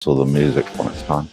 So the music when it's done.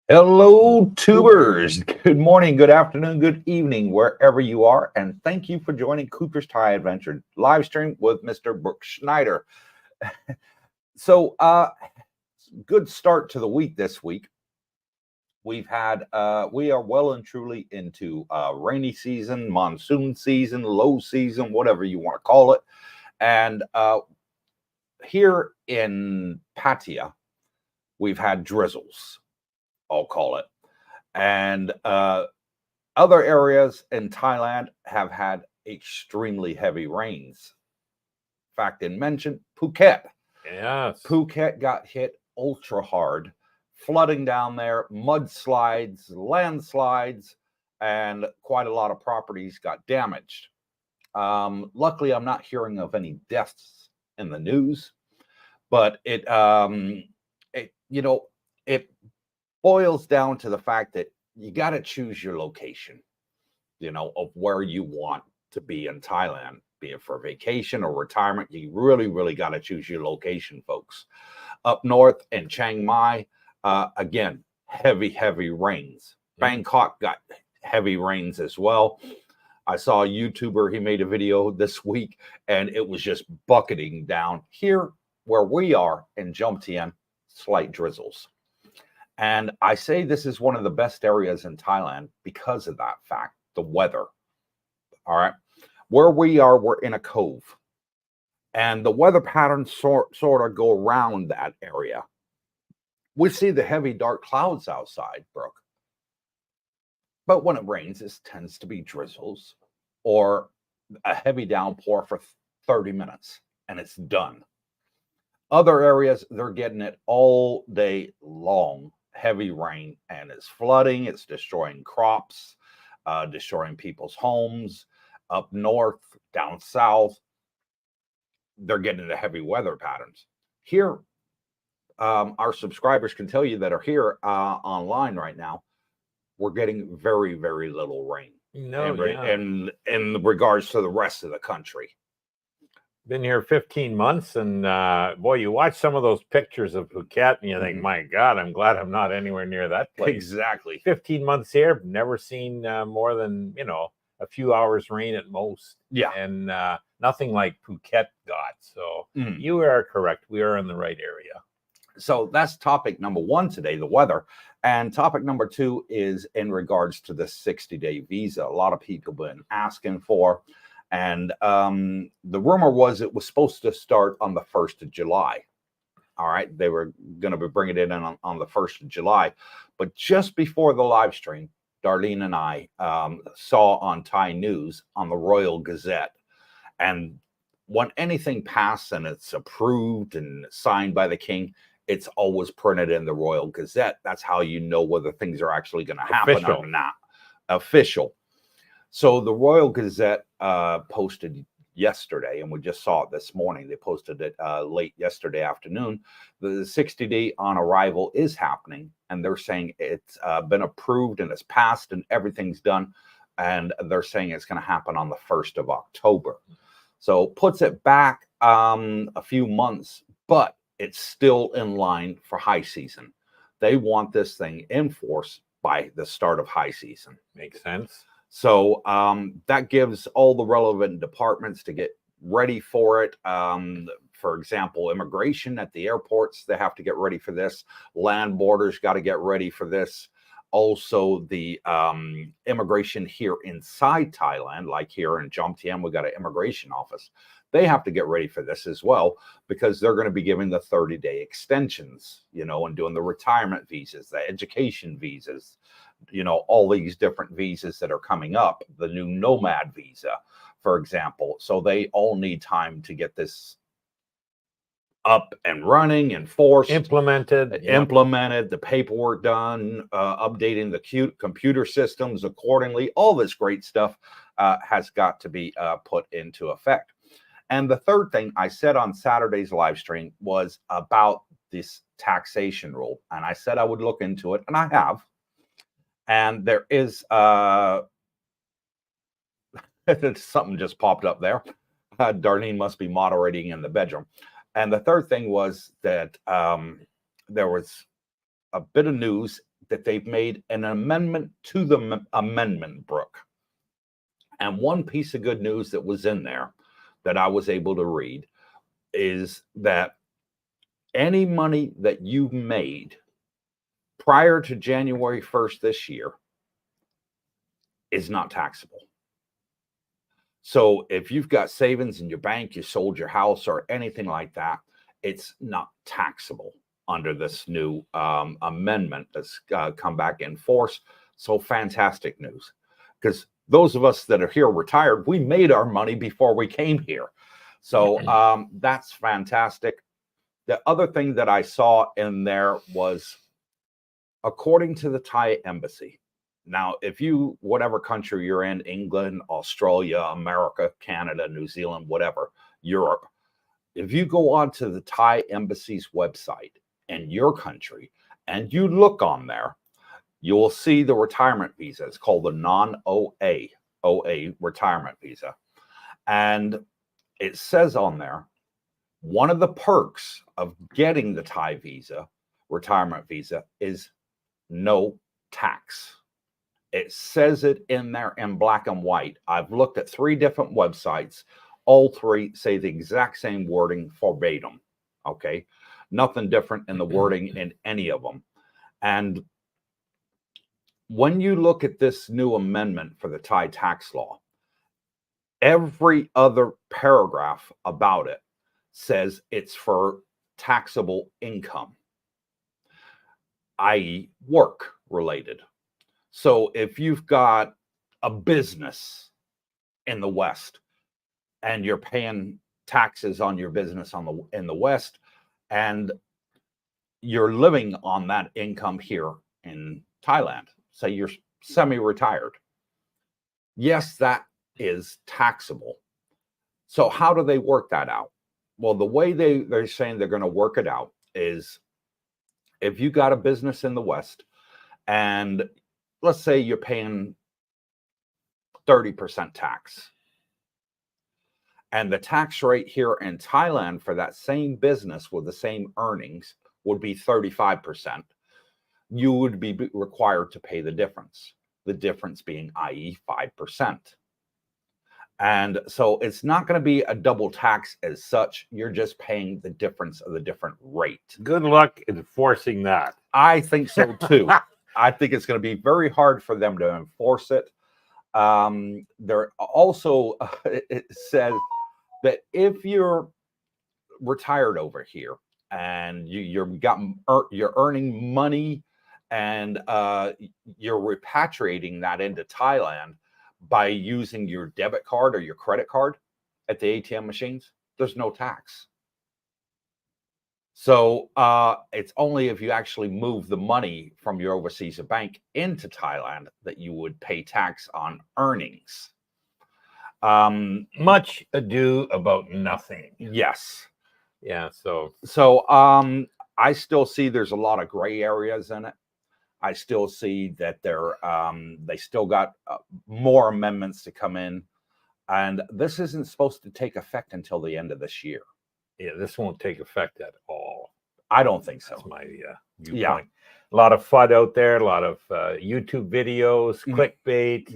Hello, tubers. Good morning, good afternoon, good evening, wherever you are. And thank you for joining Cooper's Thai Adventure live stream with Mr. Brooke Schneider. So, good start to the week this week. We've had, we are well and truly into rainy season, monsoon season, low season, whatever you want to call it. And here in Pattaya, we've had drizzles, I'll call it. And other areas in Thailand have had extremely heavy rains. In fact, in mention, Phuket. Yes. Phuket got hit ultra hard, flooding down there, mudslides, landslides, and quite a lot of properties got damaged. Luckily, I'm not hearing of any deaths in the news, but it boils down to the fact that you got to choose your location, of where you want to be in Thailand, be it for vacation or retirement. You really, really got to choose your location, folks. Up north in Chiang Mai, again, heavy rains. Bangkok got heavy rains as well. I saw a YouTuber, he made a video this week, and it was just bucketing down. Here, where we are in Jomtien, slight drizzles. And I say this is one of the best areas in Thailand because of that fact, the weather. All right. Where we are, we're in a cove. And the weather patterns sort of go around that area. We see the heavy dark clouds outside, Brooke. But when it rains, it tends to be drizzles or a heavy downpour for 30 minutes, and it's done. Other areas, they're getting it all day long. Heavy rain, and it's flooding, it's destroying crops, destroying people's homes. Up north, down south, they're getting the heavy weather patterns. Here, our subscribers can tell you that are here online right now, we're getting very, very little rain. In regards to the rest of the country. Been here 15 months, and boy, you watch some of those pictures of Phuket and you think, my God, I'm glad I'm not anywhere near that place. Exactly. 15 months here, never seen more than, a few hours rain at most. Yeah. And nothing like Phuket got. So you are correct. We are in the right area. So that's topic number one today, the weather. And topic number two is in regards to the 60-day visa. A lot of people have been asking for. And the rumor was it was supposed to start on the 1st of July. All right. They were going to be bringing it in on the 1st of July. But just before the live stream, Darlene and I saw on Thai News on the Royal Gazette And when anything passes and it's approved and signed by the king, it's always printed in the Royal Gazette. That's how you know whether things are actually going to happen Official. or not. Official. So the Royal Gazette posted yesterday, and we just saw it this morning. They posted it late yesterday afternoon. The 60-day on arrival is happening, and they're saying it's been approved and it's passed and everything's done. And they're saying it's going to happen on the 1st of October. So puts it back a few months, but it's still in line for high season. They want this thing in force by the start of high season. Makes sense. So that gives all the relevant departments to get ready for it. For example, immigration at the airports, they have to get ready for this. Land borders got to get ready for this. Also, the immigration here inside Thailand, like here in Jomtien, we got an immigration office. They have to get ready for this as well, because they're going to be giving the 30-day extensions, you know, and doing the retirement visas, the education visas, you know, all these different visas that are coming up, the new nomad visa, for example. So they all need time to get this up and running, enforced, implemented, the paperwork done, updating the computer systems accordingly. All this great stuff has got to be put into effect. And the third thing I said on Saturday's live stream was about this taxation rule. And I said I would look into it, and I have. And there is something just popped up there. Darlene must be moderating in the bedroom. And the third thing was that there was a bit of news that they've made an amendment to the amendment, Brooke. And one piece of good news that was in there that I was able to read is that any money that you've made prior to January 1st this year is not taxable. So if you've got savings in your bank, you sold your house or anything like that, it's not taxable under this new amendment that's come back in force. So fantastic news, because those of us that are here retired, we made our money before we came here. So that's fantastic. The other thing that I saw in there was, according to the Thai embassy, now, if you, whatever country you're in, England, Australia, America, Canada, New Zealand, whatever, Europe, if you go on to the Thai embassy's website in your country and you look on there, you will see the retirement visa. It's called the non-OA retirement visa. And it says on there, one of the perks of getting the Thai visa, retirement visa, is no tax. It says it in there in black and white. I've looked at 3 different websites. All 3 say the exact same wording verbatim. Okay. Nothing different in the wording in any of them. And when you look at this new amendment for the Thai tax law, every other paragraph about it says it's for taxable income, i.e., work related. So if you've got a business in the West and you're paying taxes on your business in the West, and you're living on that income here in Thailand, say you're semi-retired, yes, that is taxable. So how do they work that out? Well, the way they're saying they're going to work it out is, if you got a business in the West and let's say you're paying 30% tax, and the tax rate here in Thailand for that same business with the same earnings would be 35%, you would be required to pay the difference being, i.e., 5%. And so it's not going to be a double tax as such. You're just paying the difference of the different rate. Good luck enforcing that. I think so too. I think it's going to be very hard for them to enforce it. There also, it says that if you're retired over here and you're earning money and you're repatriating that into Thailand by using your debit card or your credit card, at the ATM machines, there's no tax. So it's only if you actually move the money from your overseas bank into Thailand that you would pay tax on earnings. Much ado about nothing. Yes. Yeah. So I still see there's a lot of gray areas in it. I still see that they still got more amendments to come in, and this isn't supposed to take effect until the end of this year. Yeah, this won't take effect at all. I don't think so. That's my viewpoint. Yeah. A lot of FUD out there, a lot of YouTube videos, Mhm. clickbait,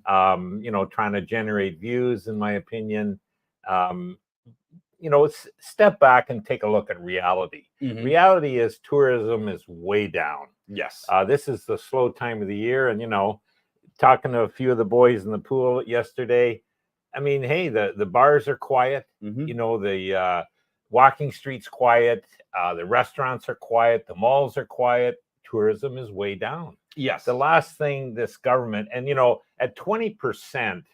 Mhm. trying to generate views, in my opinion. Step back and take a look at reality. Mhm. Reality is tourism is way down. Yes. This is the slow time of the year. And, talking to a few of the boys in the pool yesterday, I mean, hey, the bars are quiet. Mhm. The walking streets quiet. The restaurants are quiet. The malls are quiet. Tourism is way down. Yes. The last thing this government, and, at 20%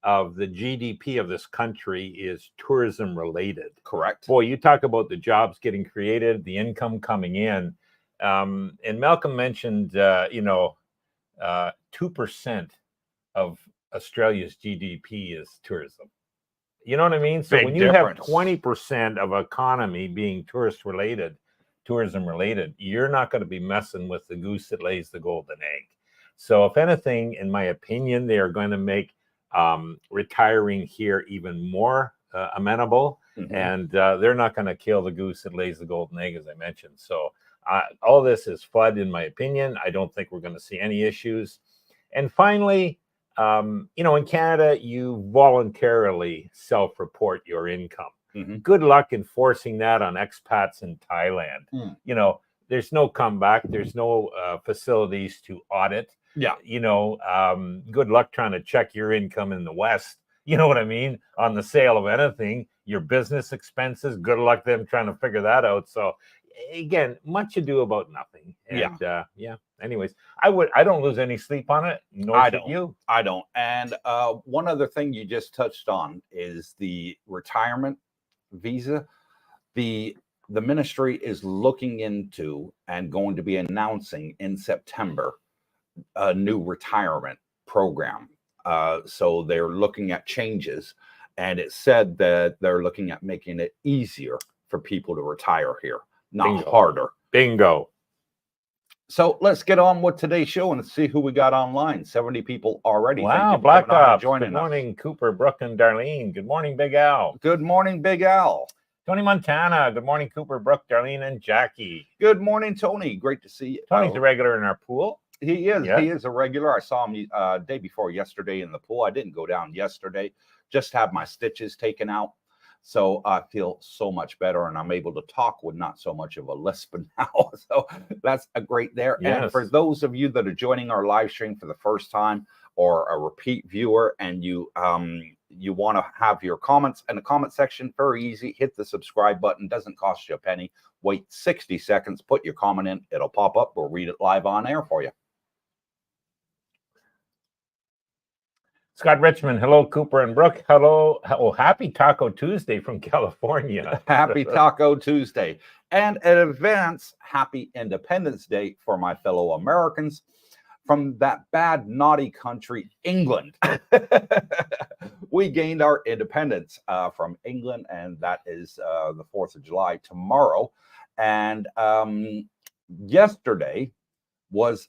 of the GDP of this country is tourism related. Correct. Boy, you talk about the jobs getting created, the income coming in. And Malcolm mentioned, 2% of Australia's GDP is tourism. You know what I mean? So Big when you difference. have 20% of economy being tourism related, you're not going to be messing with the goose that lays the golden egg. So if anything, in my opinion, they are going to make retiring here even more amenable. Mhm. And they're not going to kill the goose that lays the golden egg, as I mentioned. So all this is FUD, in my opinion. I don't think we're going to see any issues. And finally, in Canada, you voluntarily self-report your income. Mhm. Good luck enforcing that on expats in Thailand. Mm. There's no comeback. There's no facilities to audit. Yeah. Good luck trying to check your income in the West. You know what I mean? On the sale of anything, your business expenses, good luck them trying to figure that out. So again, much ado about nothing. And anyways, I don't lose any sleep on it. Nor should you. I don't. And one other thing you just touched on is the retirement visa. The ministry is looking into and going to be announcing in September a new retirement program. So they're looking at changes, and it said that they're looking at making it easier for people to retire here, not harder. Bingo. So let's get on with today's show and see who we got online. 70 people already. Wow, Black Ops. Good morning, Cooper, Brooke, and Darlene. Good morning, Big Al. Good morning, Big Al. Tony Montana. Good morning, Cooper, Brooke, Darlene, and Jackie. Good morning, Tony. Great to see you. Tony's a regular in our pool. He is. Yeah. He is a regular. I saw him day before yesterday in the pool. I didn't go down yesterday. Just have my stitches taken out. So I feel so much better, and I'm able to talk with not so much of a lisp now. So that's a great there. Yes. And for those of you that are joining our live stream for the first time or a repeat viewer, and you want to have your comments in the comment section, very easy. Hit the subscribe button. Doesn't cost you a penny. Wait 60 seconds. Put your comment in. It'll pop up. We'll read it live on air for you. Scott Richmond, hello, Cooper and Brooke. Hello. Oh, happy Taco Tuesday from California. Happy Taco Tuesday. And in advance, happy Independence Day for my fellow Americans from that bad, naughty country, England. We gained our independence from England, and that is the 4th of July tomorrow. And yesterday was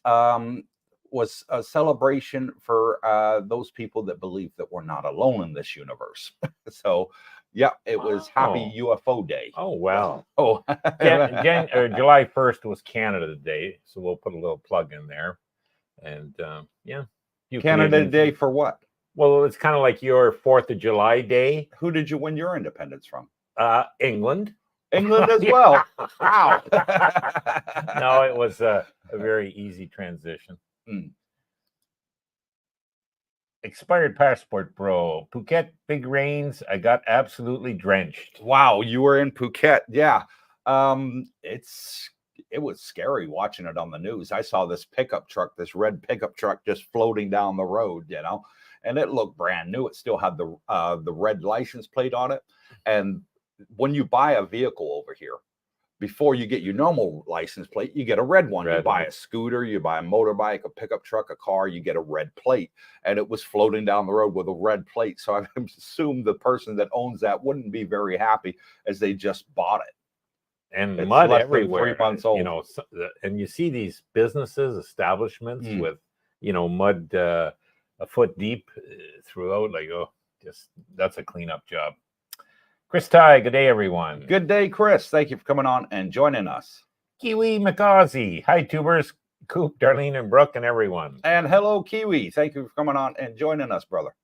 a celebration for those people that believe that we're not alone in this universe. So, yeah, it was Happy UFO Day. Oh, wow. Oh, July 1st was Canada Day, so we'll put a little plug in there. And Canada Day for what? Well, it's kind of like your 4th of July Day. Who did you win your independence from? England. England as well. Wow. No, it was a very easy transition. Expired passport, bro. Phuket, big rains. I got absolutely drenched. Wow, you were in Phuket. Yeah. It was scary watching it on the news. I saw this pickup truck, this red pickup truck just floating down the road, and it looked brand new. It still had the red license plate on it. And when you buy a vehicle over here, before you get your normal license plate, you get a red one. You buy a scooter, you buy a motorbike, a pickup truck, a car, you get a red plate. And it was floating down the road with a red plate. So I assume the person that owns that wouldn't be very happy, as they just bought it. And It's mud less than everywhere. 3 months old. You know, and you see these businesses, establishments with, you know, mud a foot deep throughout. Like, oh, just that's a cleanup job. Chris Ty, good day, everyone. Good day, Chris. Thank you for coming on and joining us. Kiwi McCausey. Hi, tubers. Coop, Darlene, and Brooke, and everyone. And hello, Kiwi. Thank you for coming on and joining us, brother.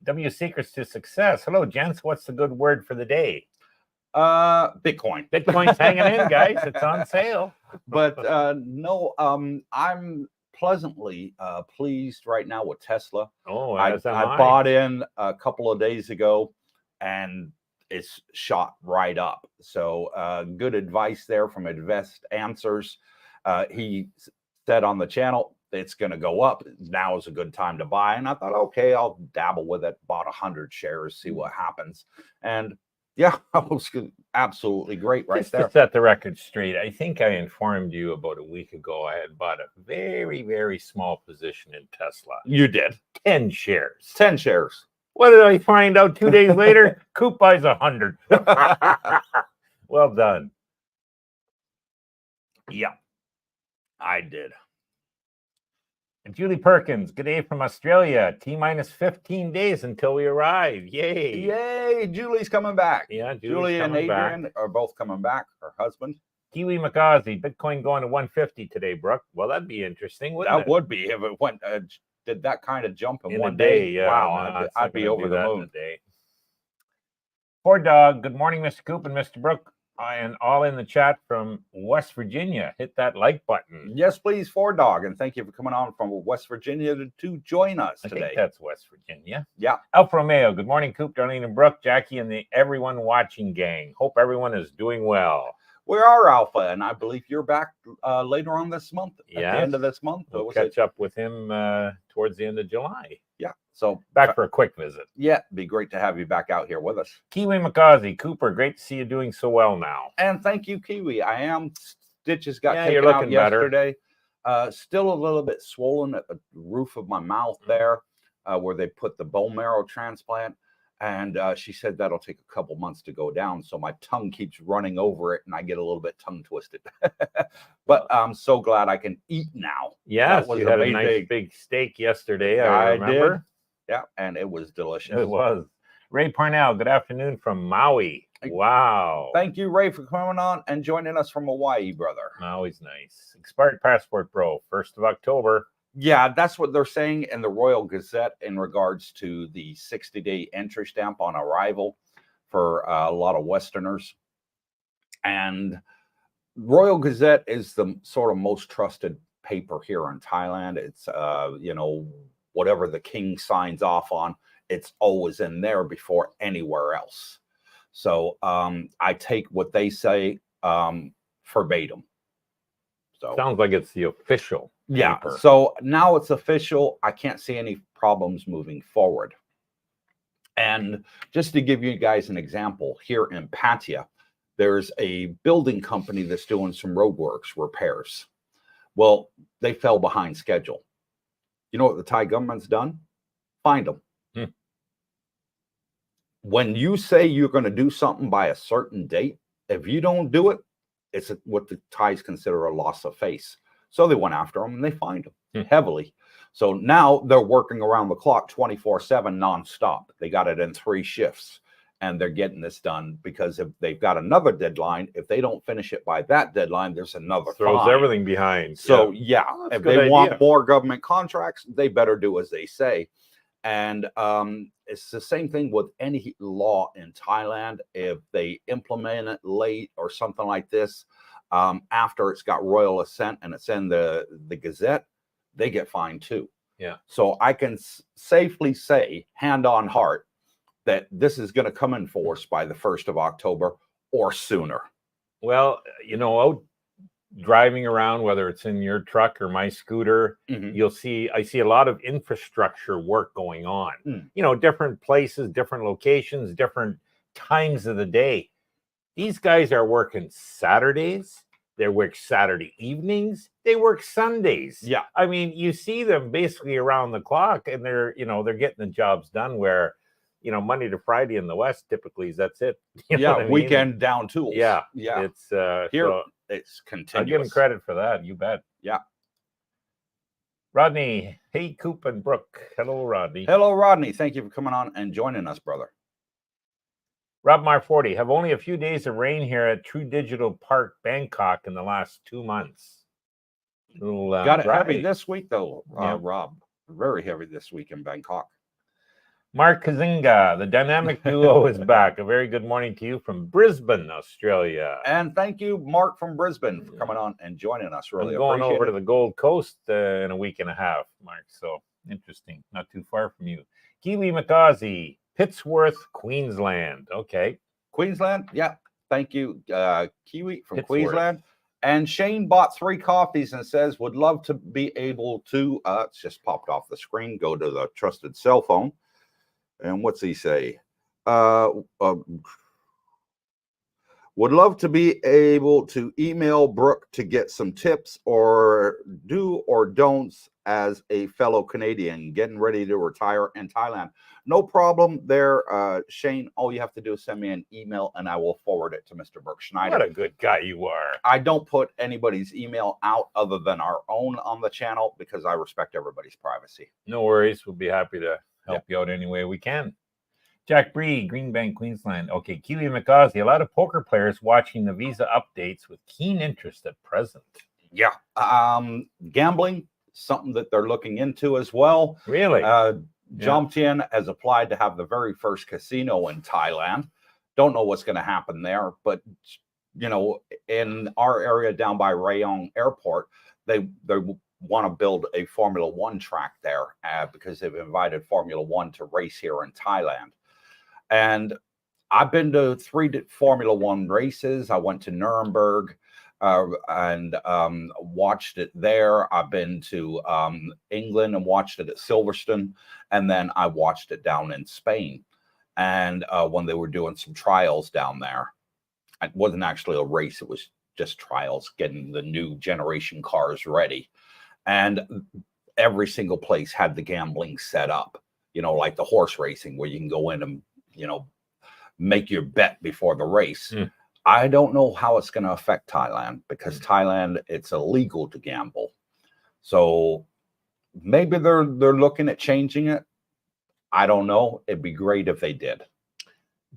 W Secrets to Success. Hello, gents. What's the good word for the day? Bitcoin. Bitcoin's hanging in, guys. It's on sale. But no, I'm pleasantly pleased right now with Tesla. Oh, I bought in a couple of days ago, and it's shot right up. So good advice there from Invest Answers. He said on the channel, it's going to go up. Now is a good time to buy. And I thought, okay, I'll dabble with it. Bought 100 shares, see what happens. And yeah, it was absolutely great right there. To set the record straight, I think I informed you about a week ago I had bought a very, very small position in Tesla. You did. 10 shares. 10 shares. What did I find out 2 days later? Coop buys 100. Well done. Yeah, I did. And Julie Perkins, good day from Australia. T-minus 15 days until we arrive. Yay. Yay. Julie's coming back. Yeah, Julie and Adrian are both coming back. Her husband. Kiwi McCausey, Bitcoin going to 150 today, Brooke. Well, that'd be interesting, wouldn't it? That would be if it went did that kind of jump in one day. day. Wow, I'd be over the moon. Poor dog. Good morning, Mr. Coop and Mr. Brooke. And all in the chat from West Virginia. Hit that like button. Yes, please, Ford Dog. And thank you for coming on from West Virginia to join us today. I think that's West Virginia. Yeah. Alfa Romeo. Good morning, Coop, Darlene, and Brooke, Jackie, and the everyone watching gang. Hope everyone is doing well. We are Alpha, and I believe you're back later on this month. At the end of this month. We'll catch up with him towards the end of July. Yeah. So back for a quick visit. Yeah, it'd be great to have you back out here with us. Kiwi McCausey, Cooper, great to see you doing so well now. And thank you, Kiwi. I am. Stitches got taken out yesterday. Still a little bit swollen at the roof of my mouth there, where they put the bone marrow transplant. And she said that'll take a couple months to go down. So my tongue keeps running over it, and I get a little bit tongue twisted. But I'm so glad I can eat now. Yes, you had a nice big steak yesterday. I remember. Did. Yeah, and it was delicious. It was. Ray Parnell, good afternoon from Maui. Wow. Thank you, Ray, for coming on and joining us from Hawaii, brother. Maui's nice. Expired passport, bro. 1st of October. Yeah, that's what they're saying in the Royal Gazette in regards to the 60-day entry stamp on arrival for a lot of Westerners. And Royal Gazette is the sort of most trusted paper here in Thailand. It's, whatever the king signs off on, it's always in there before anywhere else. So I take what they say verbatim. So sounds like it's the official paper. Yeah. So now it's official. I can't see any problems moving forward. And just to give you guys an example, here in Pattaya, there's a building company that's doing some roadworks repairs. Well, they fell behind schedule. You know what the Thai government's done? Find them. When you say you're going to do something by a certain date, if you don't do it, it's what the Thais consider a loss of face. So they went after them and they fined them heavily. So now they're working around the clock 24/7 nonstop. They got it in 3 shifts, and they're getting this done because if they've got another deadline, if they don't finish it by that deadline, there's another throws fine. Everything behind. So yeah, if they want more government contracts, they better do as they say. And it's the same thing with any law in Thailand. If they implement it late or something like this, after it's got royal assent and it's in the Gazette, they get fined too. Yeah. So I can safely say, hand on heart, that this is going to come in force by the 1st of October or sooner. Well, out driving around, whether it's in your truck or my scooter, I see a lot of infrastructure work going on. Different places, different locations, different times of the day. These guys are working Saturdays. They work Saturday evenings. They work Sundays. Yeah. I mean, you see them basically around the clock, and they're getting the jobs done where, Monday to Friday in the West, typically that's it. You know what I mean? Weekend down tools. Yeah. It's here. So it's continuous. I'll give him credit for that. You bet. Yeah. Rodney, hey, Cooper Brooke. Hello, Rodney. Hello, Rodney. Thank you for coming on and joining us, brother. Rob Mar 40, have only a few days of rain here at True Digital Park, Bangkok in the last 2 months. Got it heavy this week, though, Yeah. Rob. Very heavy this week in Bangkok. Mark Kazinga, the dynamic duo is back. A very good morning to you from Brisbane, Australia. And thank you, Mark from Brisbane, for coming on and joining us. Really I'm going appreciate over it. to the Gold Coast in a week and a half, Mark. So interesting. Not too far from you. Kiwi Makazi, Pittsworth, Queensland. Okay. Queensland? Yeah. Thank you, Kiwi from Pittsworth. Queensland. And Shane bought 3 coffees and says, would love to be able to, it's just popped off the screen, go to the trusted cell phone. And what's he say? Would love to be able to email Brooke to get some tips or do or don'ts as a fellow Canadian getting ready to retire in Thailand. No problem there, Shane. All you have to do is send me an email and I will forward it to Mr. Brooke Schneider. What a good guy you are. I don't put anybody's email out other than our own on the channel because I respect everybody's privacy. No worries. We'll be happy to help you out any way we can. Jack Bree, Greenbank, Queensland. Okay, Kiwi Makazi, a lot of poker players watching the visa updates with keen interest at present. Yeah. Gambling, something that they're looking into as well. Really? Jomtien has applied to have the very first casino in Thailand. Don't know what's going to happen there, but in our area down by Rayong Airport, they want to build a Formula One track there because they've invited Formula One to race here in Thailand. And I've been to 3 Formula One races. I went to Nuremberg and watched it there. I've been to England and watched it at Silverstone. And then I watched it down in Spain. And when they were doing some trials down there, it wasn't actually a race. It was just trials, getting the new generation cars ready. And every single place had the gambling set up, like the horse racing where you can go in and, make your bet before the race. I don't know how it's going to affect Thailand because Thailand, it's illegal to gamble. So maybe they're looking at changing it. I don't know. It'd be great if they did.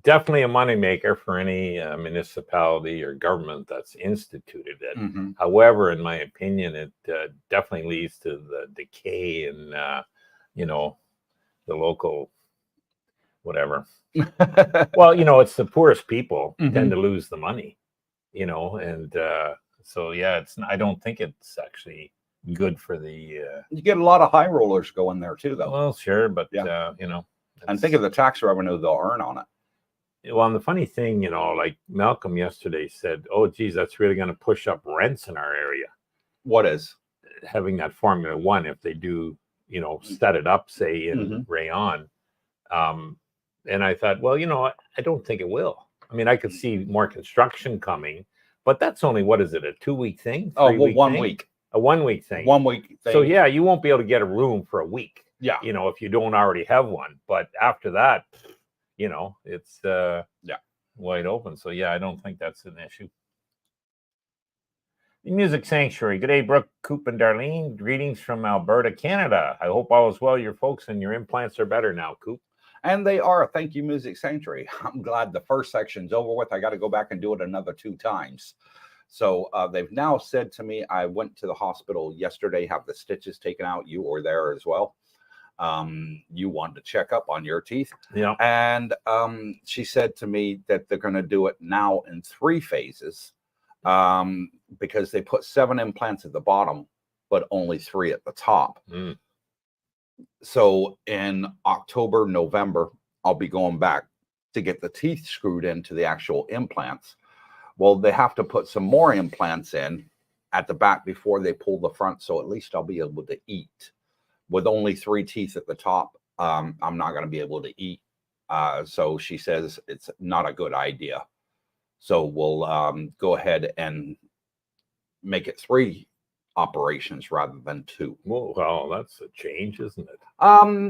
Definitely a moneymaker for any municipality or government that's instituted it. However, in my opinion, it definitely leads to the decay in, the local whatever. Well, it's the poorest people tend to lose the money, and so, yeah, I don't think it's actually good for the... You get a lot of high rollers going there too, though. Well, sure, but, and think of the tax revenue they'll earn on it. Well, and the funny thing, like Malcolm yesterday said, oh, geez, that's really going to push up rents in our area. What is? Having that Formula One, if they do, set it up, say, in Rayon. And I thought, well, I don't think it will. I mean, I could see more construction coming, but that's only, what is it, a 2-week thing? Oh, well, 1 week. A 1 week thing. 1 week thing. So, yeah, you won't be able to get a room for a week. Yeah. If you don't already have one. But after that, it's wide open. So, yeah, I don't think that's an issue. The Music Sanctuary. Good day, Brooke, Coop, and Darlene. Greetings from Alberta, Canada. I hope all is well. Your folks and your implants are better now, Coop. And they are. Thank you, Music Sanctuary. I'm glad the first section's over with. I got to go back and do it another 2 times. So they've now said to me, I went to the hospital yesterday, have the stitches taken out. You were there as well. You wanted to check up on your teeth. Yeah. And she said to me that they're going to do it now in 3 phases because they put 7 implants at the bottom, but only 3 at the top. So in October, November, I'll be going back to get the teeth screwed into the actual implants. Well, they have to put some more implants in at the back before they pull the front, so at least I'll be able to eat. With only 3 teeth at the top, I'm not going to be able to eat. So she says it's not a good idea. So we'll go ahead and make it 3 operations rather than 2. Well, that's a change, isn't it?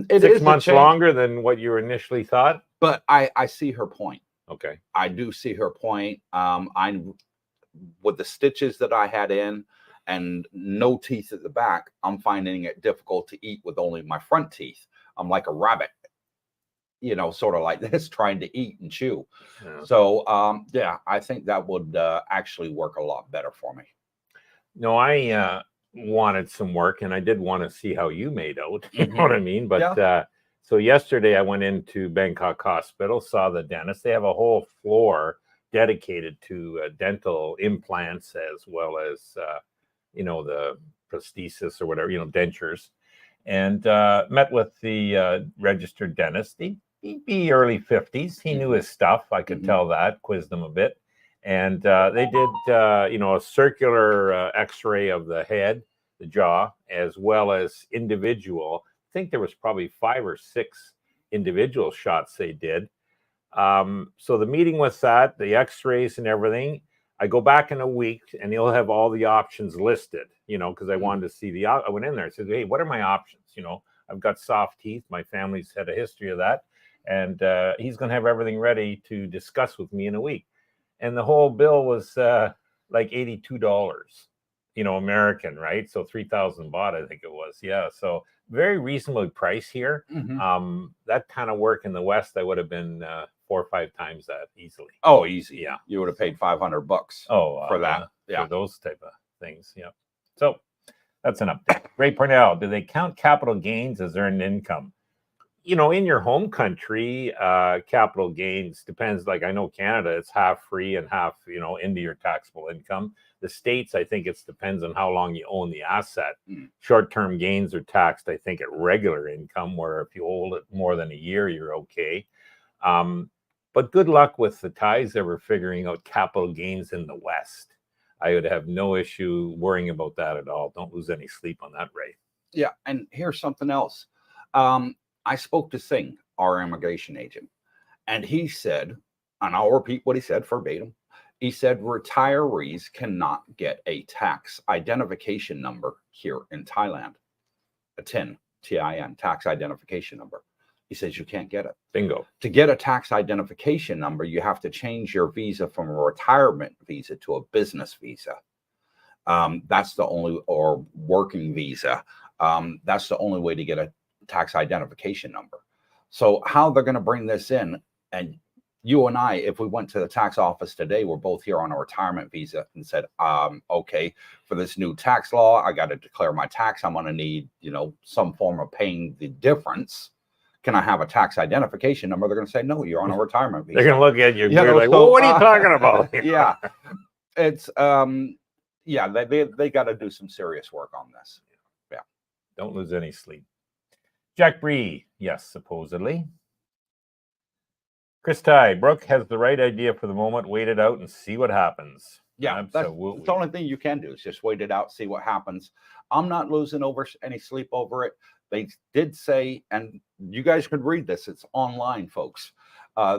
It 6 is months longer than what you initially thought. but I see her point. Okay. I do see her point. I'm with the stitches that I had in and no teeth at the back, I'm finding it difficult to eat with only my front teeth. I'm like a rabbit, you know, sort of like this, trying to eat and chew. Yeah. So, yeah, I think that would actually work a lot better for me. No, I wanted some work, and I did want to see how you made out. You know what I mean? But so yesterday I went into Bangkok Hospital, saw the dentist. They have a whole floor dedicated to dental implants, as well as you know, the prosthesis or whatever, you know, dentures. And met with the registered dentist. He'd be early 50s. He knew his stuff. I could tell that. Quizzed him a bit. And they did, you know, a circular x-ray of the head, the jaw, as well as individual. I think there was probably 5 or 6 individual shots they did. So the meeting was that, the x-rays and everything. I go back in a week and he'll have all the options listed, you know, because I wanted to see I went in there and said, hey, what are my options? You know, I've got soft teeth. My family's had a history of that. And he's going to have everything ready to discuss with me in a week. And the whole bill was like $82, you know, American, right? So 3,000 baht, I think it was. Yeah. So very reasonably priced here. That kind of work in the West, I would have been 4 or 5 times that easily. Oh, easy. Yeah. You would have paid $500 for that. Yeah. For those type of things. Yeah. So that's an update. Ray Parnell, do they count capital gains as earned income? You know, in your home country, capital gains depends. Like I know Canada, it's half free and half, you know, into your taxable income. The States, I think it depends on how long you own the asset. Short-term gains are taxed, I think, at regular income, where if you hold it more than a year, you're okay. But good luck with the Thais that were figuring out capital gains in the West. I would have no issue worrying about that at all. Don't lose any sleep on that, Ray. Yeah, and here's something else. I spoke to Singh, our immigration agent, and he said, and I'll repeat what he said verbatim. He said retirees cannot get a tax identification number here in Thailand, a TIN, T-I-N, tax identification number. He says you can't get it. Bingo. To get a tax identification number, you have to change your visa from a retirement visa to a business visa. That's the only, or working visa. That's the only way to get a tax identification number. So how they're going to bring this in, and you and I, if we went to the tax office today, we're both here on a retirement visa and said, okay, for this new tax law, I got to declare my tax. I'm going to need, you know, some form of paying the difference. Can I have a tax identification number? They're going to say, no, you're on a retirement visa. They're going to look at you weird, like, well, what are you talking about? Yeah, it's, yeah, they got to do some serious work on this. Yeah. Don't lose any sleep. Jack Bree, yes, supposedly. Chris Ty, Brooke has the right idea for the moment. Wait it out and see what happens. Yeah, that's the only thing you can do is just wait it out, see what happens. I'm not losing any sleep over it. They did say, and you guys could read this, it's online, folks.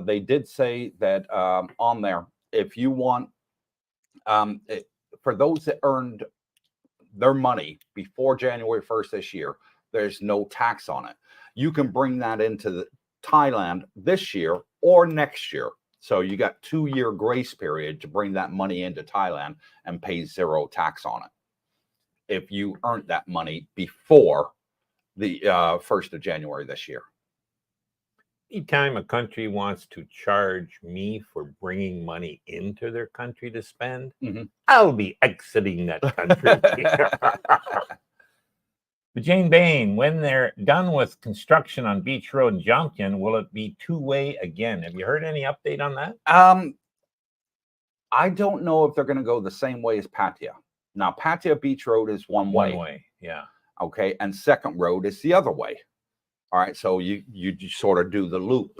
They did say that on there, if you want, for those that earned their money before January 1st this year, there's no tax on it. You can bring that into Thailand this year or next year. So you got 2-year grace period to bring that money into Thailand and pay 0 tax on it if you earned that money before the 1st of January this year. Anytime a country wants to charge me for bringing money into their country to spend, I'll be exiting that country. But Jane Bain, when they're done with construction on Beach Road in Jomtien, will it be 2-way again? Have you heard any update on that? I don't know if they're going to go the same way as Pattaya. Now, Pattaya Beach Road is one way. One way, yeah. Okay, and second road is the other way. All right, so you sort of do the loop.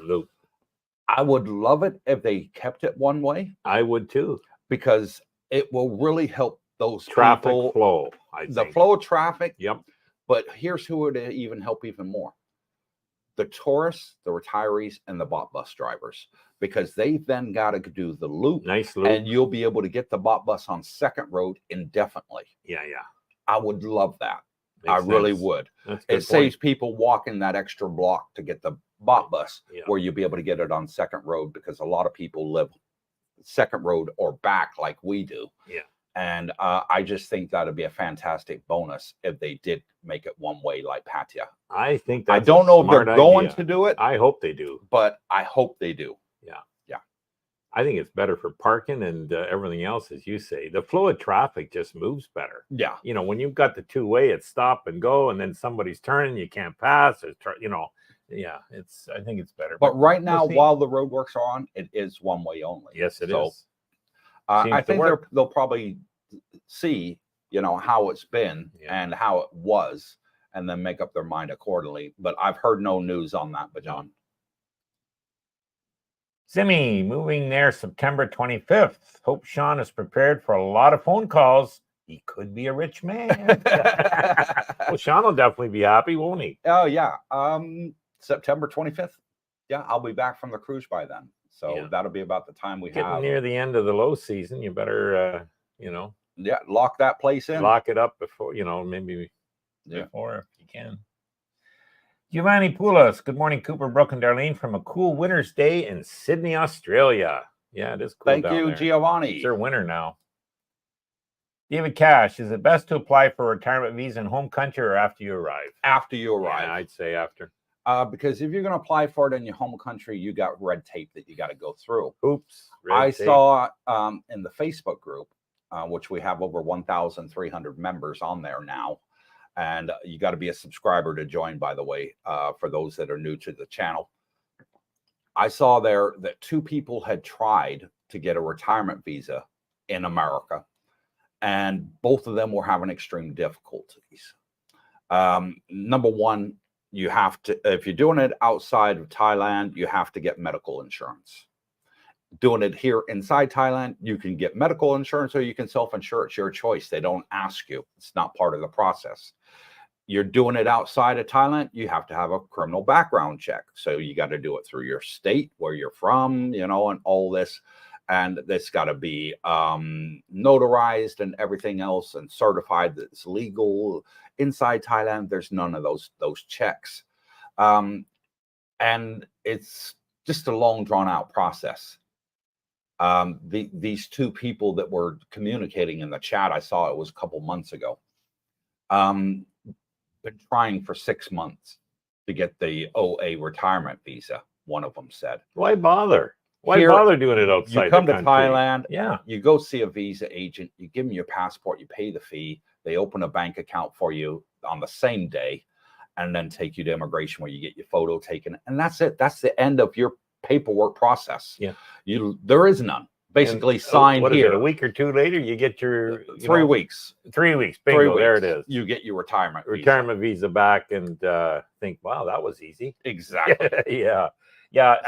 I would love it if they kept it one way. I would too. Because it will really help those traffic people, flow. the flow of traffic. Yep. But here's who would even help even more: the tourists, the retirees, and the bus drivers, because they've then got to do the loop. Nice loop. And you'll be able to get the bus on Second Road indefinitely. Yeah. I would love that. Makes I really sense. would. That's a good It saves people walking that extra block to get the bus, Yeah. where you'll be able to get it on Second Road, because a lot of people live Second Road or back like we do. Yeah. And I just think that'd be a fantastic bonus if they did make it one way like Pattaya. I think that's I don't know if they're going idea. to do it. I hope they do. But I hope they do. Yeah. Yeah. I think it's better for parking and everything else, as you say. The flow of traffic just moves better. Yeah. You know, when you've got the two-way, it's stop and go, and then somebody's turning, you can't pass. Or you know, yeah, I think it's better. But right now, we'll see. while the roadworks are on, it is one way only. Yes, it So, is. I think they'll probably see, you know, how it's been and how it was, and then make up their mind accordingly. But I've heard no news on that, Bajan. Simi, moving there September 25th. Hope Sean is prepared for a lot of phone calls. He could be a rich man. Well, Sean will definitely be happy, won't he? Oh, yeah. September 25th. Yeah, I'll be back from the cruise by then. So that'll be about the time we Getting have. near the end of the low season. You better, you know. Yeah, lock that place in. Lock it up before, you know, maybe before if you can. Giovanni Poulos, good morning, Cooper, Brooke, and Darlene from a cool winter's day in Sydney, Australia. Yeah, it is cool. Thank you, Giovanni. It's their winter now. David Cash, is it best to apply for a retirement visa in home country or after you arrive? After you arrive. Yeah, I'd say after. Because if you're going to apply for it in your home country, you got red tape that you got to go through. Oops. I saw in the Facebook group, which we have over 1,300 members on there now. And you got to be a subscriber to join, by the way, for those that are new to the channel. I saw there that 2 people had tried to get a retirement visa in America, and both of them were having extreme difficulties. Number one, you have to, if you're doing it outside of Thailand, you have to get medical insurance. Doing it here inside Thailand, you can get medical insurance or you can self-insure. It's your choice. They don't ask you. It's not part of the process. You're doing it outside of Thailand, you have to have a criminal background check. So you got to do it through your state, where you're from, you know, and all this. And it's got to be notarized and everything else and certified that it's legal. Inside Thailand, there's none of those checks. And it's just a long, drawn-out process. These 2 people that were communicating in the chat, I saw it was a couple months ago, been trying for 6 months to get the OA retirement visa, one of them said. Why bother? Why bother doing it outside You come the to country? Thailand, you go see a visa agent, you give them your passport, you pay the fee, they open a bank account for you on the same day, and then take you to immigration where you get your photo taken. And that's it. That's the end of your paperwork process. Yeah. There is none. Basically signed what here. Is it, a week or 2 later, you get your 3 weeks. 3 weeks. Bingo, 3 weeks. there it is. You get your retirement visa back and think, wow, that was easy. Exactly. Yeah.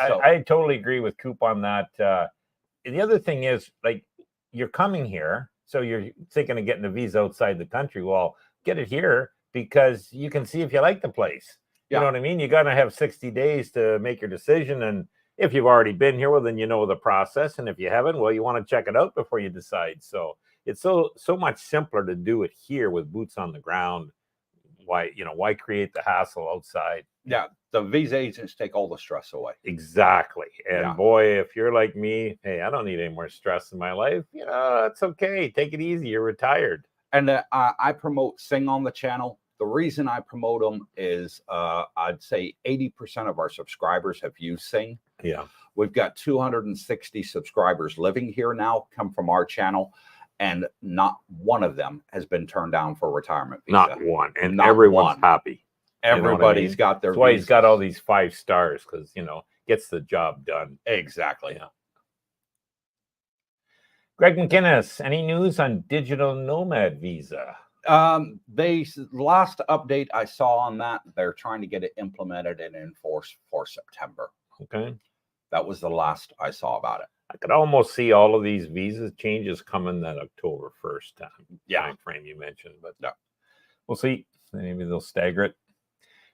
So, I totally agree with Coop on that. The other thing is, like, you're coming here, so you're thinking of getting a visa outside the country. Well, get it here because you can see if you like the place. You know what I mean? You got to have 60 days to make your decision. And if you've already been here, well, then you know the process. And if you haven't, well, you want to check it out before you decide. So it's so much simpler to do it here with boots on the ground. Why create the hassle outside? Yeah, the visa agents take all the stress away. Exactly. And boy, if you're like me, hey, I don't need any more stress in my life. You know, it's okay. Take it easy. You're retired. And I promote Sing on the channel. The reason I promote them is I'd say 80% of our subscribers have used Sing. Yeah. We've got 260 subscribers living here now, come from our channel, and not one of them has been turned down for a retirement visa. Not one. And everyone's happy. Everybody's got their That's why he's got all these 5 stars, because, gets the job done. Exactly. Yeah. Greg McInnes, any news on digital nomad visa? Last update I saw on that, they're trying to get it implemented and enforced for September. Okay. That was the last I saw about it. I could almost see all of these visa changes coming that October 1st time frame you mentioned, but we'll see. Maybe they'll stagger it.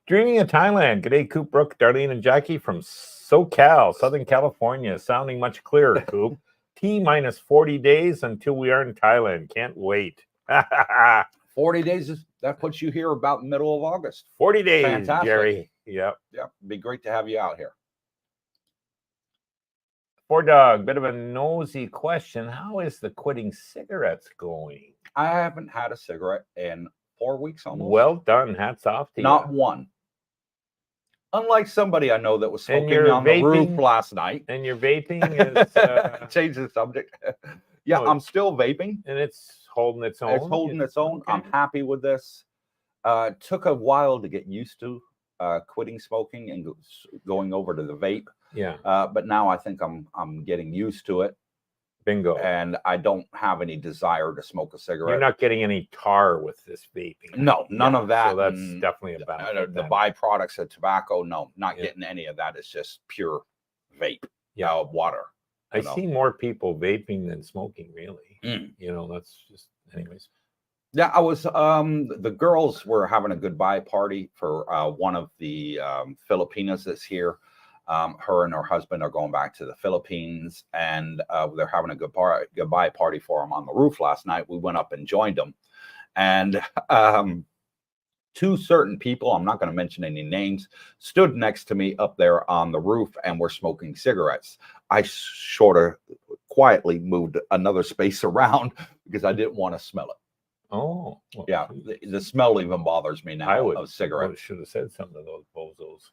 Dreaming of Thailand. G'day, Cooper Brooke, Darlene, and Jackie from SoCal, Southern California. Sounding much clearer, Coop. T minus 40 days until we are in Thailand. Can't wait. 40 days, that puts you here about middle of August. 40 days, Fantastic. Jerry. Yep. Yep. Be great to have you out here. Poor Dog, bit of a nosy question. How is the quitting cigarettes going? I haven't had a cigarette in 4 weeks almost. Well done. Hats off to you. Not one. Unlike somebody I know that was smoking on the roof last night. And your vaping is... Change the subject. Yeah, I'm still vaping. And it's holding its own? It's holding its own. Okay. I'm happy with this. Took a while to get used to quitting smoking and going over to the vape. Yeah. But now I think I'm getting used to it. Bingo. And I don't have any desire to smoke a cigarette. You're not getting any tar with this vaping. No, none of that. So that's definitely a benefit. The byproducts of tobacco, no, not getting any of that. It's just pure vape. Yeah, water. I see more people vaping than smoking, really. You know, that's just, anyways. Yeah, I was, the girls were having a goodbye party for one of the Filipinas that's here. Her and her husband are going back to the Philippines, and they're having a goodbye party for them on the roof last night. We went up and joined them, and two certain people, I'm not going to mention any names, stood next to me up there on the roof and were smoking cigarettes. I sort of quietly moved another space around because I didn't want to smell it. Oh, well, yeah. The smell even bothers me now of cigarettes. I should have said something to those bozos.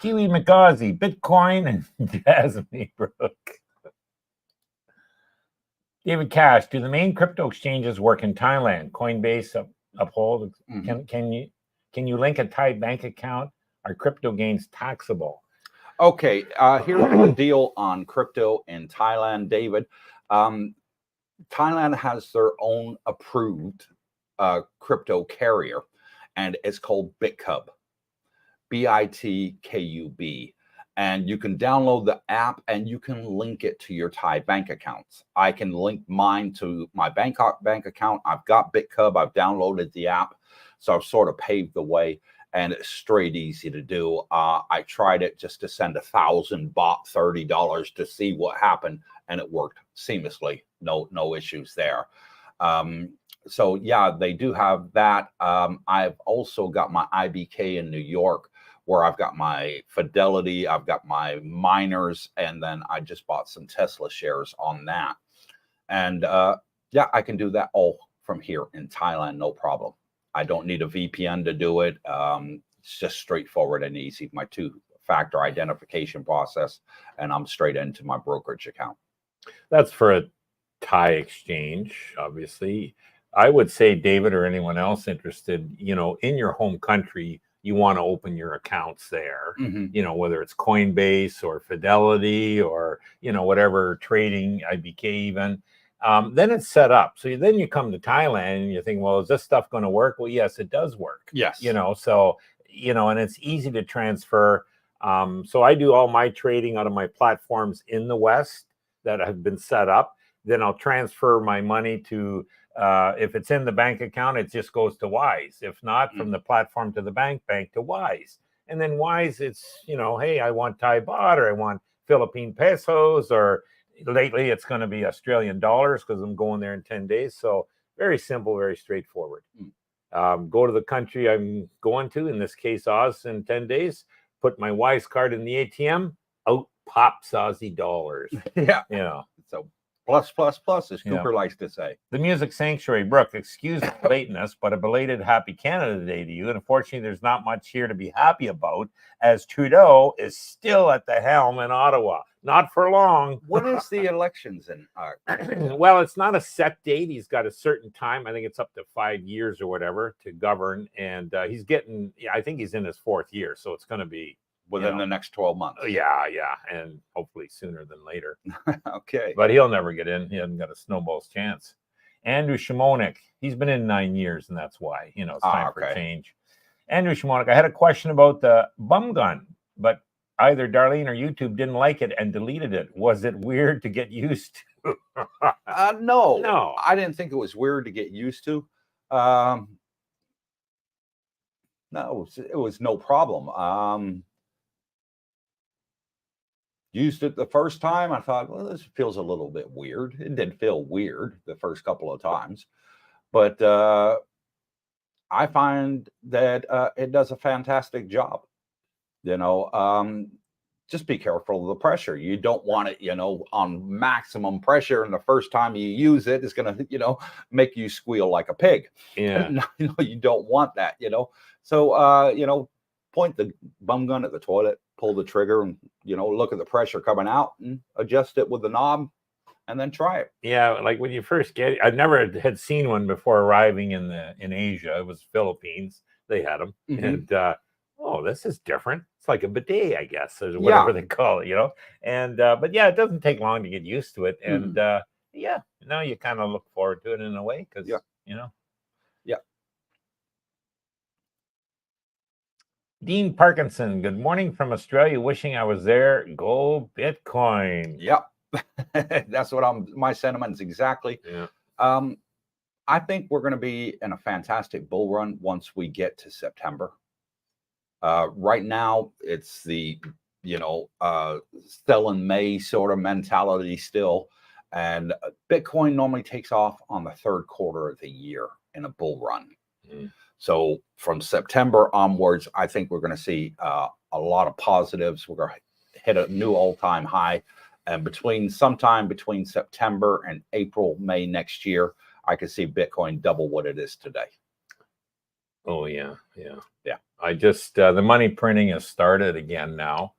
Kiwi McGazi, Bitcoin, and Jasmine Brooke. David Cash, do the main crypto exchanges work in Thailand? Coinbase uphold. Can you link a Thai bank account? Are crypto gains taxable? Okay, here's the deal on crypto in Thailand, David. Thailand has their own approved crypto carrier, and it's called BitCub, BITKUB. And you can download the app and you can link it to your Thai bank accounts. I can link mine to my bank account. I've got BitCub. I've downloaded the app. So I've sort of paved the way, and it's straight easy to do. I tried it just to send 1,000 baht, $30 to see what happened, and it worked seamlessly. No issues there. So yeah, they do have that. I've also got my IBK in New York, where I've got my Fidelity, I've got my miners, and then I just bought some Tesla shares on that. And yeah, I can do that all from here in Thailand, no problem. I don't need a VPN to do it. It's just straightforward and easy. My two-factor identification process, and I'm straight into my brokerage account. That's for a Thai exchange, obviously. I would say, David, or anyone else interested, you know, in your home country, you want to open your accounts there, you know, whether it's Coinbase or Fidelity or, you know, whatever trading, IBK even, then it's set up. So then you come to Thailand and you think, well, is this stuff going to work? Well, yes, it does work. Yes. You know, so, you know, and it's easy to transfer. So I do all my trading out of my platforms in the West that have been set up. Then I'll transfer my money to, if it's in the bank account, it just goes to Wise. If not, from the platform to the bank to Wise. And then Wise, it's, you know, hey, I want Thai baht, or I want Philippine pesos, or lately it's going to be Australian dollars because I'm going there in 10 days. So very simple, very straightforward. Go to the country I'm going to, in this case, Oz, in 10 days, put my Wise card in the ATM, out pops Aussie dollars. Yeah. You know, so plus, as Cooper likes to say. The Music Sanctuary, Brooke, excuse the lateness, but a belated Happy Canada Day to you. And unfortunately, there's not much here to be happy about, as Trudeau is still at the helm in Ottawa. Not for long. When is the elections in? Well, it's not a set date. He's got a certain time. I think it's up to 5 years or whatever to govern. And he's getting, I think he's in his 4th year. So it's going to be within the next 12 months. Yeah. And hopefully sooner than later. Okay. But he'll never get in. He hasn't got a snowball's chance. Andrew Shimonik, he's been in 9 years, and that's why, you know, it's time for change. Andrew Shimonik, I had a question about the bum gun, but either Darlene or YouTube didn't like it and deleted it. Was it weird to get used to? No, No. I didn't think it was weird to get used to. No, it was no problem. Used it the first time. I thought, well, this feels a little bit weird. It did feel weird the first couple of times, but I find that it does a fantastic job. Just be careful of the pressure. You don't want it, on maximum pressure. And the first time you use it, it's going to, make you squeal like a pig. Yeah. You don't want that, So, point the bum gun at the toilet, pull the trigger and, look at the pressure coming out and adjust it with the knob and then try it. Yeah. Like when you first get it, I never had seen one before arriving in Asia. It was Philippines. They had them. Mhm. And, oh, this is different. It's like a bidet, I guess, or whatever they call it, And but yeah, it doesn't take long to get used to it. And yeah, now you kind of look forward to it in a way because Yeah. Dean Parkinson, good morning from Australia. Wishing I was there. Go Bitcoin. Yep. That's what my sentiments exactly. Yeah. I think we're going to be in a fantastic bull run once we get to September. Right now, it's the, sell in May sort of mentality still. And Bitcoin normally takes off on the third quarter of the year in a bull run. So from September onwards, I think we're going to see a lot of positives. We're going to hit a new all-time high. And sometime between September and April, May next year, I could see Bitcoin double what it is today. Oh, yeah. Yeah. I just, the money printing has started again now,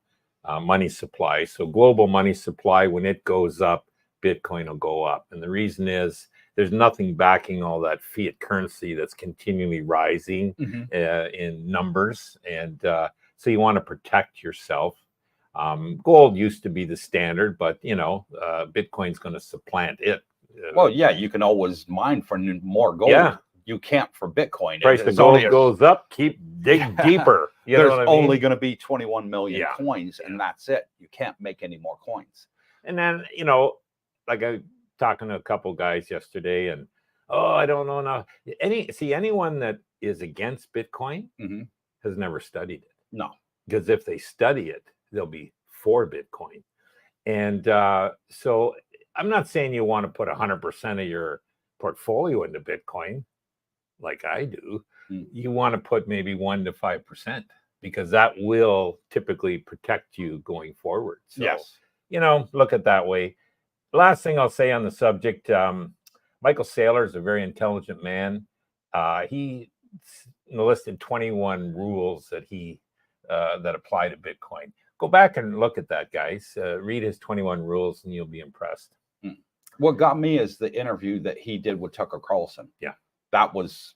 money supply. So global money supply, when it goes up, Bitcoin will go up. And the reason is there's nothing backing all that fiat currency that's continually rising in numbers. And so you want to protect yourself. Gold used to be the standard, but, Bitcoin's going to supplant it. Well, yeah, you can always mine for more gold. Yeah. You can't for Bitcoin. Price of gold goes up, dig deeper. There's only going to be 21 million Yeah. coins, and that's it. You can't make any more coins. And then, like I talking to a couple guys yesterday, and I don't know now. Anyone that is against Bitcoin has never studied it. No, because if they study it, they'll be for Bitcoin. And so I'm not saying you want to put 100% of your portfolio into Bitcoin, like I do. You want to put maybe 1 to 5% because that will typically protect you going forward. So, yes, look at that way. Last thing I'll say on the subject, Michael Saylor is a very intelligent man. He listed 21 rules that that apply to Bitcoin. Go back and look at that, guys. Read his 21 rules and you'll be impressed. What got me is the interview that he did with Tucker Carlson. Yeah. That was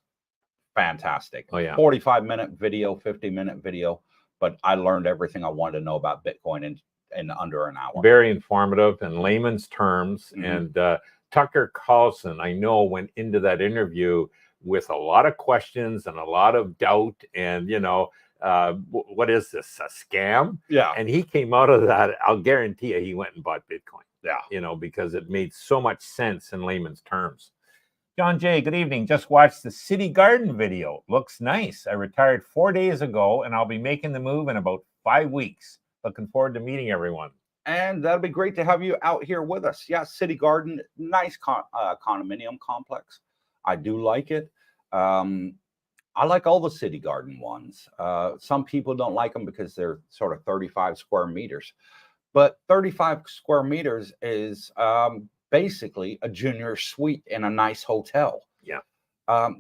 fantastic. Oh, yeah. 45-minute video, 50-minute video, but I learned everything I wanted to know about Bitcoin in under an hour. Very informative in layman's terms. And Tucker Carlson, I know, went into that interview with a lot of questions and a lot of doubt and, what is this, a scam? Yeah. And he came out of that, I'll guarantee you, he went and bought Bitcoin. Yeah. Because it made so much sense in layman's terms. John J., good evening. Just watched the City Garden video. Looks nice. I retired 4 days ago, and I'll be making the move in about 5 weeks. Looking forward to meeting everyone. And that'll be great to have you out here with us. Yeah, City Garden, nice condominium complex. I do like it. I like all the City Garden ones. Some people don't like them because they're sort of 35 square meters. But 35 square meters is basically a junior suite in a nice hotel. Yeah.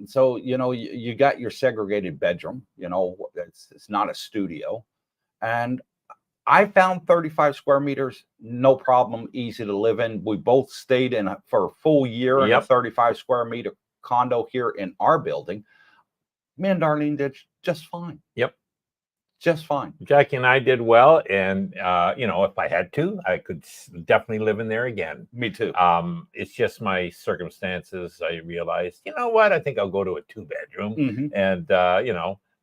So, you got your segregated bedroom, it's not a studio. And I found 35 square meters, no problem, easy to live in. We both stayed for a full year in a 35 square meter condo here in our building. Me and Darlene did just fine. Yep. Just fine. Jackie and I did well. And, if I had to, I could definitely live in there again. Me too. It's just my circumstances. I realized, you know what? I think I'll go to a 2-bedroom. And,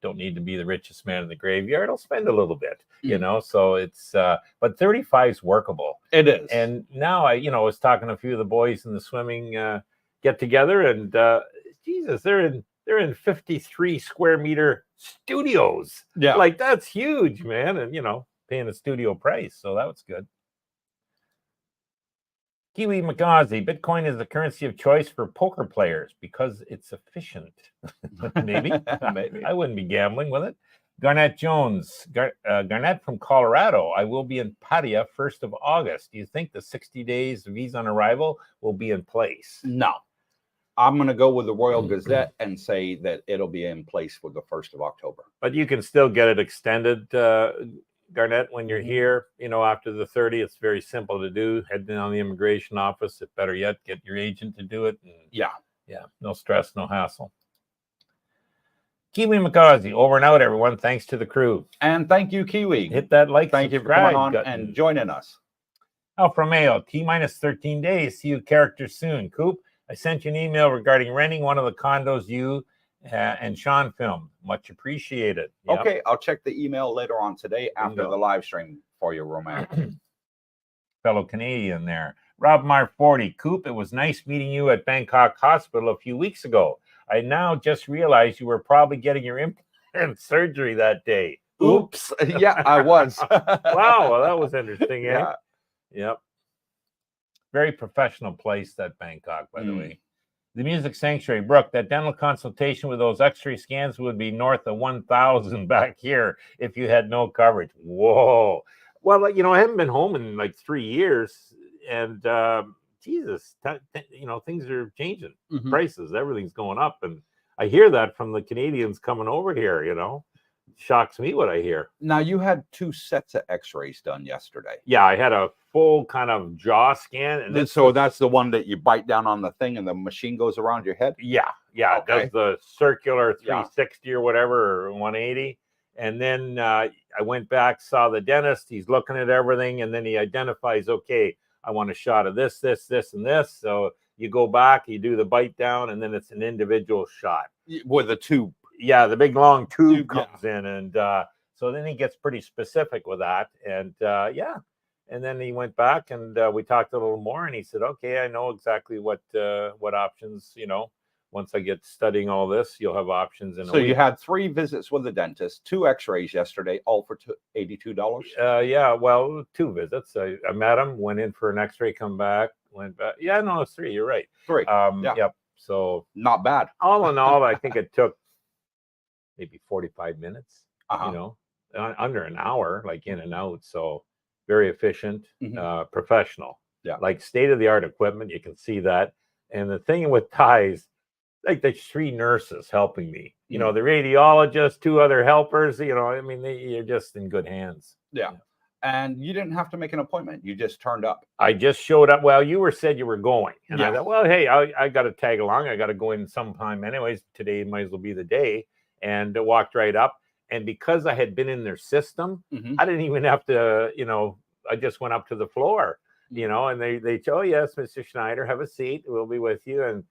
don't need to be the richest man in the graveyard. I'll spend a little bit, you Mm. know. So it's but 35 is workable. It is. And now I, you know, was talking to a few of the boys in the swimming get together, and Jesus, they're in 53 square meter studios. Yeah. Like that's huge, man. And you know, paying a studio price, so that was good. Kiwi Magazi, Bitcoin is the currency of choice for poker players because it's efficient. Maybe. Maybe. I wouldn't be gambling with it. Garnett Jones, Garnett from Colorado. I will be in Pattaya 1st of August. Do you think the 60 days visa on arrival will be in place? No. I'm going to go with the Royal Gazette and say that it'll be in place for the 1st of October. But you can still get it extended, Garnett, when you're here, you know, after the 30th. It's very simple to do. Head down the immigration office. If better yet, get your agent to do it. And yeah, no stress, no hassle. Kiwi Makazi, over and out, everyone. Thanks to the crew. And thank you, Kiwi. Hit that like, thank you for coming on and joining us. Alpha Mayo, T-minus 13 days. See you characters soon. Coop, I sent you an email regarding renting one of the condos you and Sean filmed. Much appreciated. Yep. Okay, I'll check the email later on today after the live stream for you, Roman. Fellow Canadian there. Rob Mar 40. Coop, it was nice meeting you at Bangkok Hospital a few weeks ago. I now just realized you were probably getting your implant surgery that day. Oops. Yeah, I was. Wow, well, that was interesting, eh? Yeah. Yep. Very professional place, that Bangkok, by the way. The Music Sanctuary, Brooke, that dental consultation with those x-ray scans would be north of 1,000 back here if you had no coverage. Whoa. Well, you know, I haven't been home in like 3 years, and Jesus, you know, things are changing. Prices, everything's going up, and I hear that from the Canadians coming over here, you know. Shocks me what I hear. Now, you had 2 sets of x-rays done yesterday. Yeah, I had a full kind of jaw scan. And so that's the one that you bite down on the thing and the machine goes around your head? Yeah. Okay. It does the circular 360 or whatever, or 180. And then I went back, saw the dentist. He's looking at everything, and then he identifies, okay, I want a shot of this, this, this, and this. So you go back, you do the bite down, and then it's an individual shot. With a tube. Yeah, the big long tube comes in, and so then he gets pretty specific with that, and and then he went back and we talked a little more, and he said, "Okay, I know exactly what options. You know, once I get studying all this, you'll have options." So you had 3 visits with the dentist, 2 X-rays yesterday, all for $82. Yeah, well, 2 visits. I met him, went in for an X-ray, come back, went back. Yeah, no, it's 3. You're right. 3. Yep. So not bad. All in all, I think it took maybe 45 minutes, you know, under an hour, like in and out. So very efficient, professional, like state-of-the-art equipment. You can see that. And the thing with Thais, like there's 3 nurses helping me, you know, the radiologist, 2 other helpers, you know, I mean, you're just in good hands. Yeah. And you didn't have to make an appointment. You just turned up. I just showed up. Well, you said you were going. And I thought, well, hey, I got to tag along. I got to go in sometime anyways. Today might as well be the day. And walked right up. And because I had been in their system, I didn't even have to, you know, I just went up to the floor, you know, and they oh, yes, Mr. Schneider, have a seat. We'll be with you. And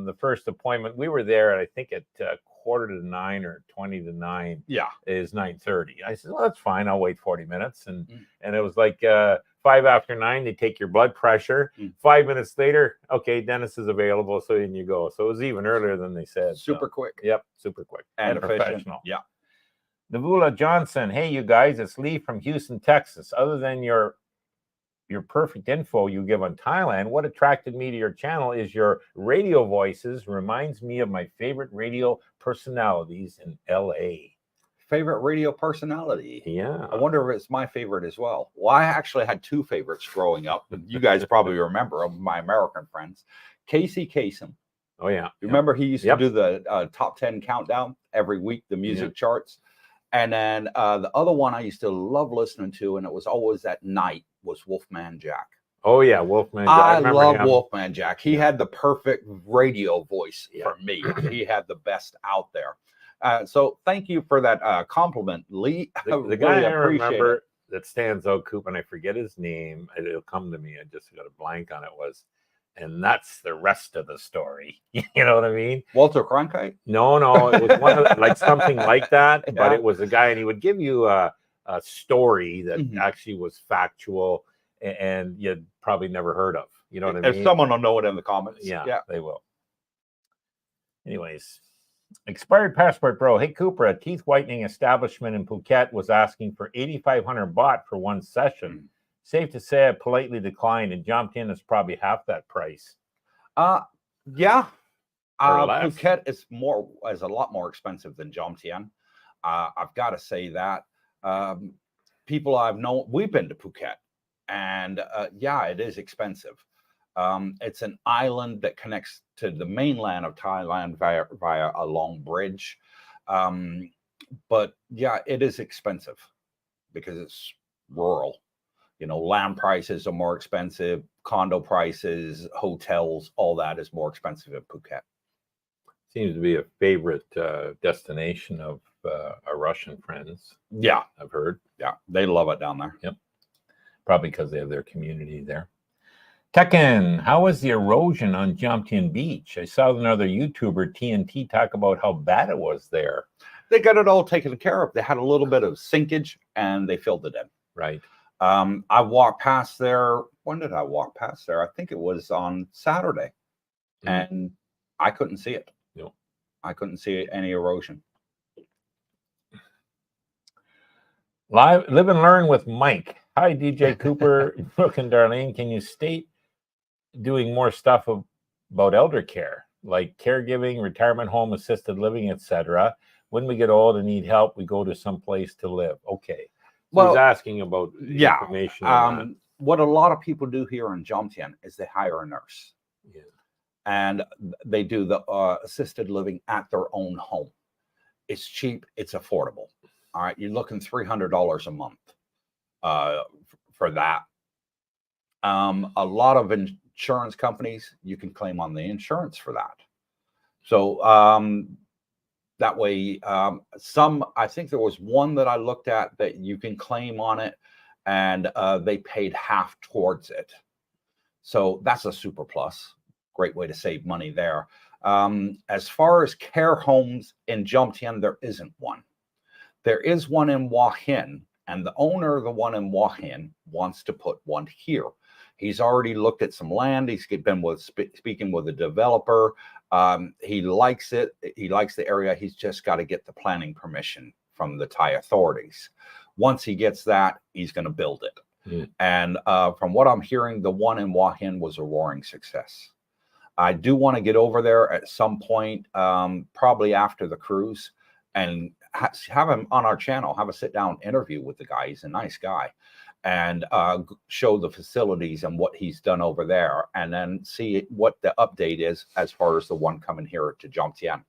the first appointment, we were there, I think at 8:45 or 8:50 is 9:30. I said, well, that's fine. I'll wait 40 minutes. And it was like 5 after 9, they take your blood pressure. 5 minutes later, okay, dentist is available. So in you go. So it was even earlier than they said. Super quick. Yep, super quick. And professional. Yeah. Navula Johnson, hey, you guys, it's Lee from Houston, Texas. Other than your perfect info you give on Thailand, what attracted me to your channel is your radio voices. Reminds me of my favorite radio personalities in LA. Favorite radio personality? Yeah. I wonder if it's my favorite as well. Well, I actually had 2 favorites growing up. You guys probably remember of my American friends. Casey Kasem. Oh, yeah. Remember he used to do the top 10 countdown every week, the music charts. And then the other one I used to love listening to, and it was always at night, was Wolfman Jack. Oh, yeah, Wolfman Jack. I love Wolfman Jack. He had the perfect radio voice for me. He had the best out there. So thank you for that compliment, Lee. The guy I remember that stands out, Coop, and I forget his name. It'll come to me. I just got a blank on it. Was and that's the rest of the story. You know what I mean? Walter Cronkite? No, it was one of like something like that, but Yeah. it was a guy, and he would give you a story that Mhm. actually was factual and you'd probably never heard of. You know what I If mean? someone will know it in the comments. Yeah, they will. Anyways, expired passport bro. Hey Cooper, a teeth whitening establishment in Phuket was asking for 8,500 baht for one session. Safe to say I politely declined, and Jomtien is probably half that price. Yeah. Or less. Phuket is a lot more expensive than Jomtien. I've got to say that. People I've known, we've been to Phuket, and yeah, it is expensive. It's an island that connects to the mainland of Thailand via a long bridge. But yeah, it is expensive because it's rural. Land prices are more expensive, condo prices, hotels, all that is more expensive in Phuket. Seems to be a favorite destination of our Russian friends. Yeah, I've heard. Yeah, they love it down there. Yep. Probably because they have their community there. Tekken, how was the erosion on Jomtien Beach? I saw another YouTuber, TNT, talk about how bad it was there. They got it all taken care of. They had a little bit of sinkage and they filled it in. Right. I walked past there. When did I walk past there? I think it was on Saturday. And I couldn't see it. No. I couldn't see any erosion. Live and learn with Mike. Hi, DJ Cooper, Brooke and Darlene. Can you state doing more stuff about elder care, like caregiving, retirement home, assisted living, etc.? When we get old and need help, we go to some place to live. Okay. So Well, he's asking about information on that. What a lot of people do here in Jomtien is they hire a nurse. Yeah. And they do the assisted living at their own home. It's cheap. It's affordable. All right. You're looking $300 a month for that. A lot of insurance companies, you can claim on the insurance for that. So that way, I think there was one that I looked at that you can claim on it, and they paid half towards it. So that's a super plus. Great way to save money there. As far as care homes in Jomtien, there isn't one. There is one in Hua Hin, and the owner of the one in Hua Hin wants to put one here. He's already looked at some land. He's been speaking with a developer. He likes it. He likes the area. He's just got to get the planning permission from the Thai authorities. Once he gets that, he's going to build it. And from what I'm hearing, the one in Hua Hin was a roaring success. I do want to get over there at some point, probably after the cruise, and have him on our channel, have a sit-down interview with the guy. He's a nice guy. And show the facilities and what he's done over there, and then see what the update is as far as the one coming here to Jomtien.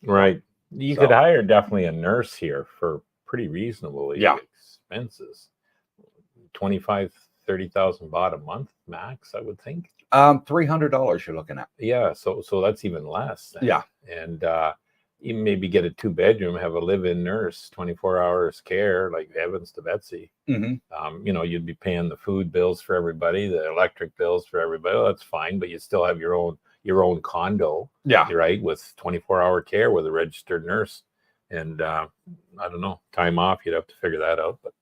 Right. You could hire definitely a nurse here for pretty reasonable expenses. 25,000, 30,000 baht a month max, I would think. $300 you're looking at. Yeah, so that's even less. Yeah. And even maybe get a 2-bedroom, have a live-in nurse, 24 hours care, like Evans to Betsy. You'd be paying the food bills for everybody, the electric bills for everybody. Well, that's fine, but you still have your own condo. Yeah. Right, with 24-hour care with a registered nurse. And I don't know, time off, you'd have to figure that out, but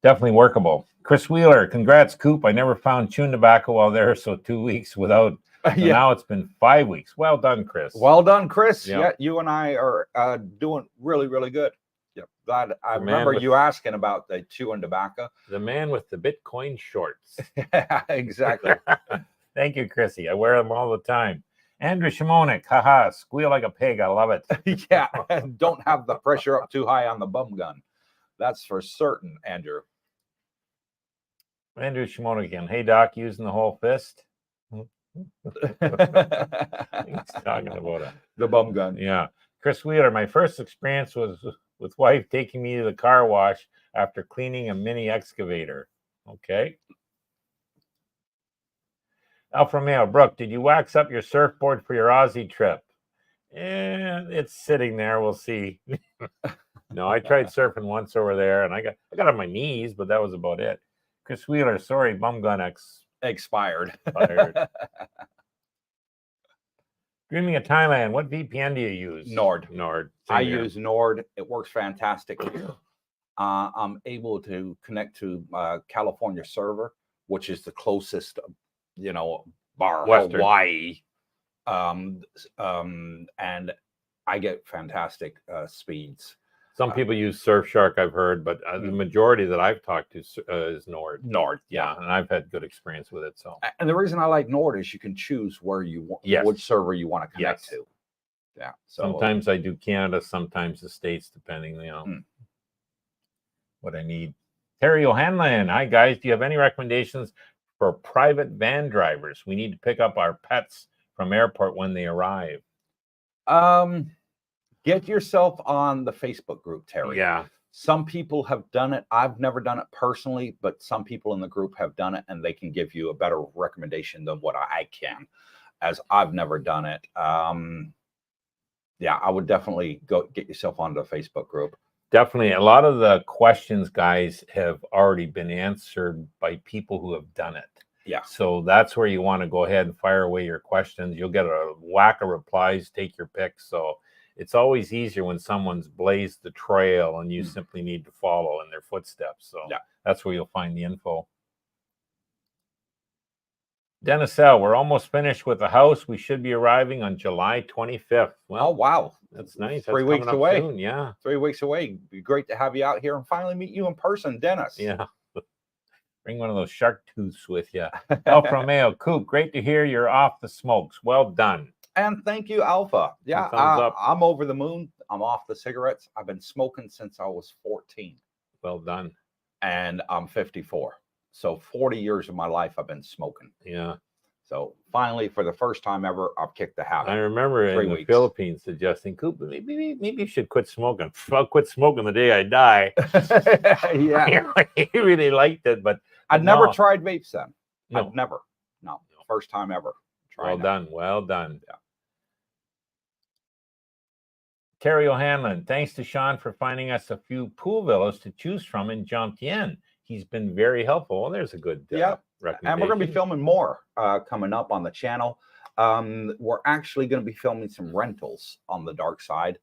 definitely workable. Chris Wheeler, congrats, Coop. I never found chewing tobacco while there, so 2 weeks without. Yeah. Now it's been 5 weeks. Well done, Chris. Well done, Chris. Yep. Yeah, you and I are doing really, really good. Yep. Glad I remember you asking about the chewing tobacco. The man with the Bitcoin shorts. Yeah, exactly. Thank you, Chrissy. I wear them all the time. Andrew Shimonik, haha, squeal like a pig. I love it. Yeah, don't have the pressure up too high on the bum gun. That's for certain, Andrew. Andrew Shimonik again. Hey, Doc, using the whole fist. He's talking about the bum gun. Yeah. Chris Wheeler, my first experience was with wife taking me to the car wash after cleaning a mini excavator. Okay. Alpha Male, Brooke, did you wax up your surfboard for your Aussie trip? It's sitting there. We'll see. No, I tried surfing once over there, and I got on my knees, but that was about it. Chris Wheeler, sorry, bum gun Expired. Dreaming of Thailand. What VPN do you use? Nord. Nord. I use Nord. It works fantastic. I'm able to connect to California server, which is the closest, bar Western. Hawaii. And I get fantastic speeds. Some people use Surfshark, I've heard, but the majority that I've talked to is Nord. Nord, yeah, and I've had good experience with it. So, and the reason I like Nord is you can choose where you want, which server you want to connect to. Yeah. So sometimes I do Canada, sometimes the States, depending, what I need. Terry O'Hanlon, hi guys. Do you have any recommendations for private van drivers? We need to pick up our pets from airport when they arrive. Get yourself on the Facebook group, Terry. Yeah. Some people have done it. I've never done it personally, but some people in the group have done it, and they can give you a better recommendation than what I can, as I've never done it. Yeah, I would definitely go get yourself onto the Facebook group. Definitely. A lot of the questions, guys, have already been answered by people who have done it. Yeah. So that's where you want to go ahead and fire away your questions. You'll get a whack of replies, take your pick. So it's always easier when someone's blazed the trail and you simply need to follow in their footsteps. So that's where you'll find the info. Dennis L., we're almost finished with the house. We should be arriving on July 25th. Well, oh, wow. That's nice. 3 weeks away. Soon. Yeah. 3 weeks away. It'd be great to have you out here and finally meet you in person, Dennis. Yeah. Bring one of those shark tooths with you. Alpha Romeo, Coop, great to hear you're off the smokes. Well done. And thank you, Alpha. Yeah, I'm over the moon. I'm off the cigarettes. I've been smoking since I was 14. Well done. And I'm 54. So 40 years of my life I've been smoking. Yeah. So finally, for the first time ever, I've kicked the habit. I remember in the Philippines suggesting, Coop, maybe you should quit smoking. I'll quit smoking the day I die. Yeah. He really liked it, but I'd never tried vapes then. No. I'd never. No. First time ever. Well done. Well done. Yeah. Terry O'Hanlon, thanks to Sean for finding us a few pool villas to choose from in Jomtien. He's been very helpful. Well, there's a good recommendation. And we're going to be filming more coming up on the channel. We're actually going to be filming some rentals on the dark side,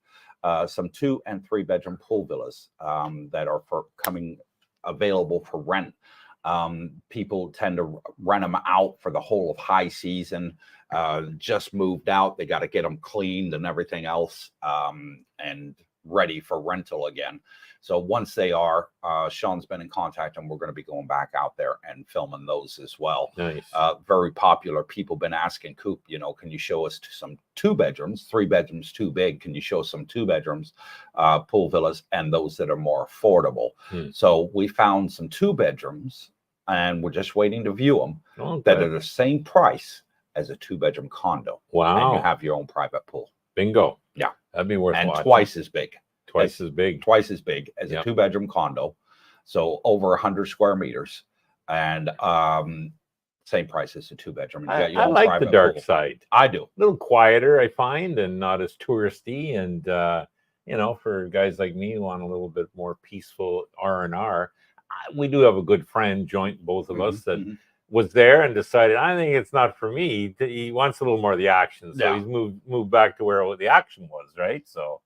some 2 and 3 bedroom pool villas that are coming available for rent. People tend to rent them out for the whole of high season. Just moved out, they got to get them cleaned and everything else, and ready for rental again. So once they are, Sean's been in contact, and we're going to be going back out there and filming those as well. Nice. Very popular. People been asking, Coop, can you show us some 2 bedrooms? 3 bedrooms too big. Can you show some 2 bedrooms pool villas, and those that are more affordable? So we found some 2 bedrooms, and we're just waiting to view them that are the same price as a 2 bedroom condo. Wow. And you have your own private pool. Bingo. Yeah. That'd be worth watching. Twice as big. Twice as big. Twice as big as a 2 bedroom condo. So over 100 square meters, and same price as a 2 bedroom. I like the dark side. I do. A little quieter, I find, and not as touristy. And for guys like me who want a little bit more peaceful R&R, we do have a good friend, joint both of us, that was there and decided, I think it's not for me. He wants a little more of the action, so he's moved back to where the action was, right? So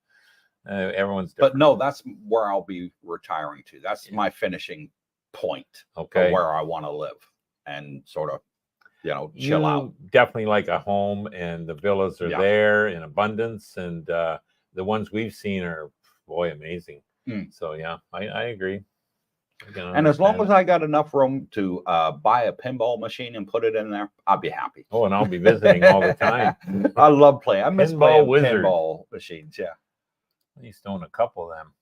everyone's different. But no, that's where I'll be retiring to. That's my finishing point. Okay. Of where I want to live and sort of, chill out. Definitely like a home, and the villas are there in abundance, and the ones we've seen are, boy, amazing. So I agree. And as long as I got enough room to buy a pinball machine and put it in there, I'll be happy. Oh, and I'll be visiting all the time. I love playing. I miss playing pinball machines. Yeah. I used to own a couple of them.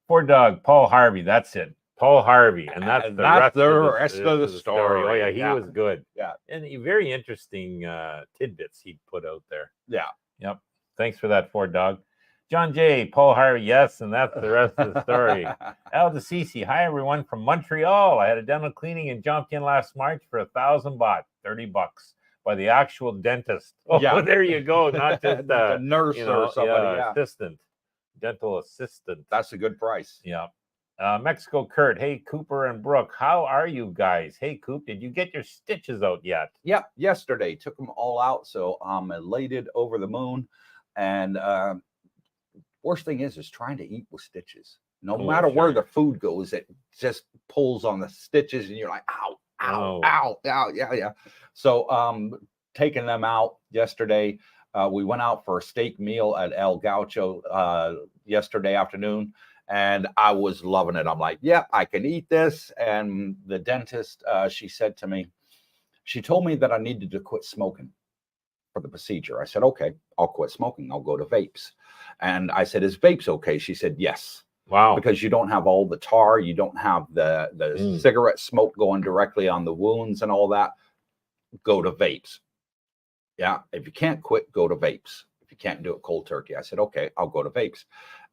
Poor dog, Paul Harvey. That's it. Paul Harvey. And that's the rest of the story. Oh, yeah. He was good. Yeah. And very interesting tidbits he'd put out there. Yeah. Yep. Thanks for that, Ford dog. John J., Paul Harvey, yes, and that's the rest of the story. Al DeCisi, hi everyone from Montreal. I had a dental cleaning in Jomtien last March for 1,000 baht, $30, by the actual dentist. Oh, there you go, not just a nurse or somebody. Assistant, dental assistant. That's a good price. Yeah. Mexico Kurt, hey, Cooper and Brooke, how are you guys? Hey, Coop, did you get your stitches out yet? Yep, yesterday took them all out, so I'm elated, over the moon. And worst thing is trying to eat with stitches. No matter where the food goes, it just pulls on the stitches, and you're like, ow, ow, ow, ow, yeah. So taking them out yesterday. We went out for a steak meal at El Gaucho yesterday afternoon, and I was loving it. I'm like, yeah, I can eat this. And the dentist, she said to me, she told me that I needed to quit smoking for the procedure. I said, okay, I'll quit smoking. I'll go to vapes. And I said, is vapes okay? She said, yes. Wow. Because you don't have all the tar, you don't have the cigarette smoke going directly on the wounds and all that. Go to vapes. Yeah, if you can't quit, go to vapes. If you can't do it cold turkey. I said, okay, I'll go to vapes.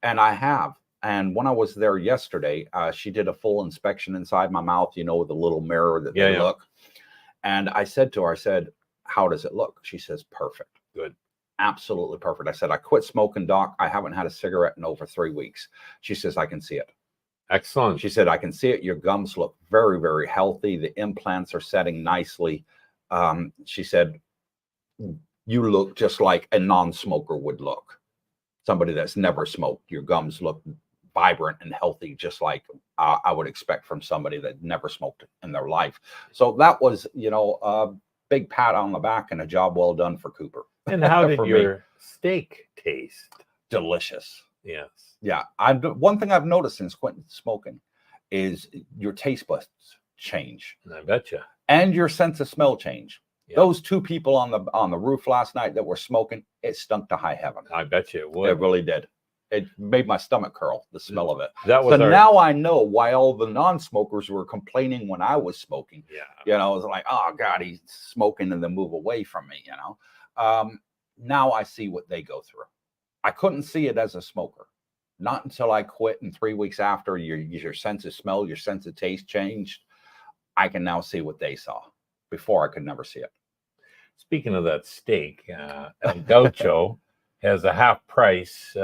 And I have. And when I was there yesterday, she did a full inspection inside my mouth, you know, with the little mirror that they look. And I said to her, I said, how does it look? She says, perfect. Good. Absolutely perfect. I said, I quit smoking, doc. I haven't had a cigarette in over 3 weeks. She says, I can see it. Excellent. She said, I can see it. Your gums look very, very healthy. The implants are setting nicely. She said, you look just like a non-smoker would look. Somebody that's never smoked. Your gums look vibrant and healthy, just like I would expect from somebody that never smoked in their life. So that was, you know, a big pat on the back and a job well done for Cooper. And how did your steak taste? Delicious. Yes. Yeah. One thing I've noticed since quitting smoking is your taste buds change. I betcha. And your sense of smell change. Yep. Those two people on the roof last night that were smoking, it stunk to high heaven. I bet you it would. It really did. It made my stomach curl, the smell of it. That was now I know why all the non-smokers were complaining when I was smoking. Yeah. You know, it was like, oh God, he's smoking, and then move away from me, you know. Now I see what they go through. I couldn't see it as a smoker. Not until I quit, and 3 weeks after your sense of smell, your sense of taste changed. I can now see what they saw. Before I could never see it. Speaking of that steak, El Gaucho has a half price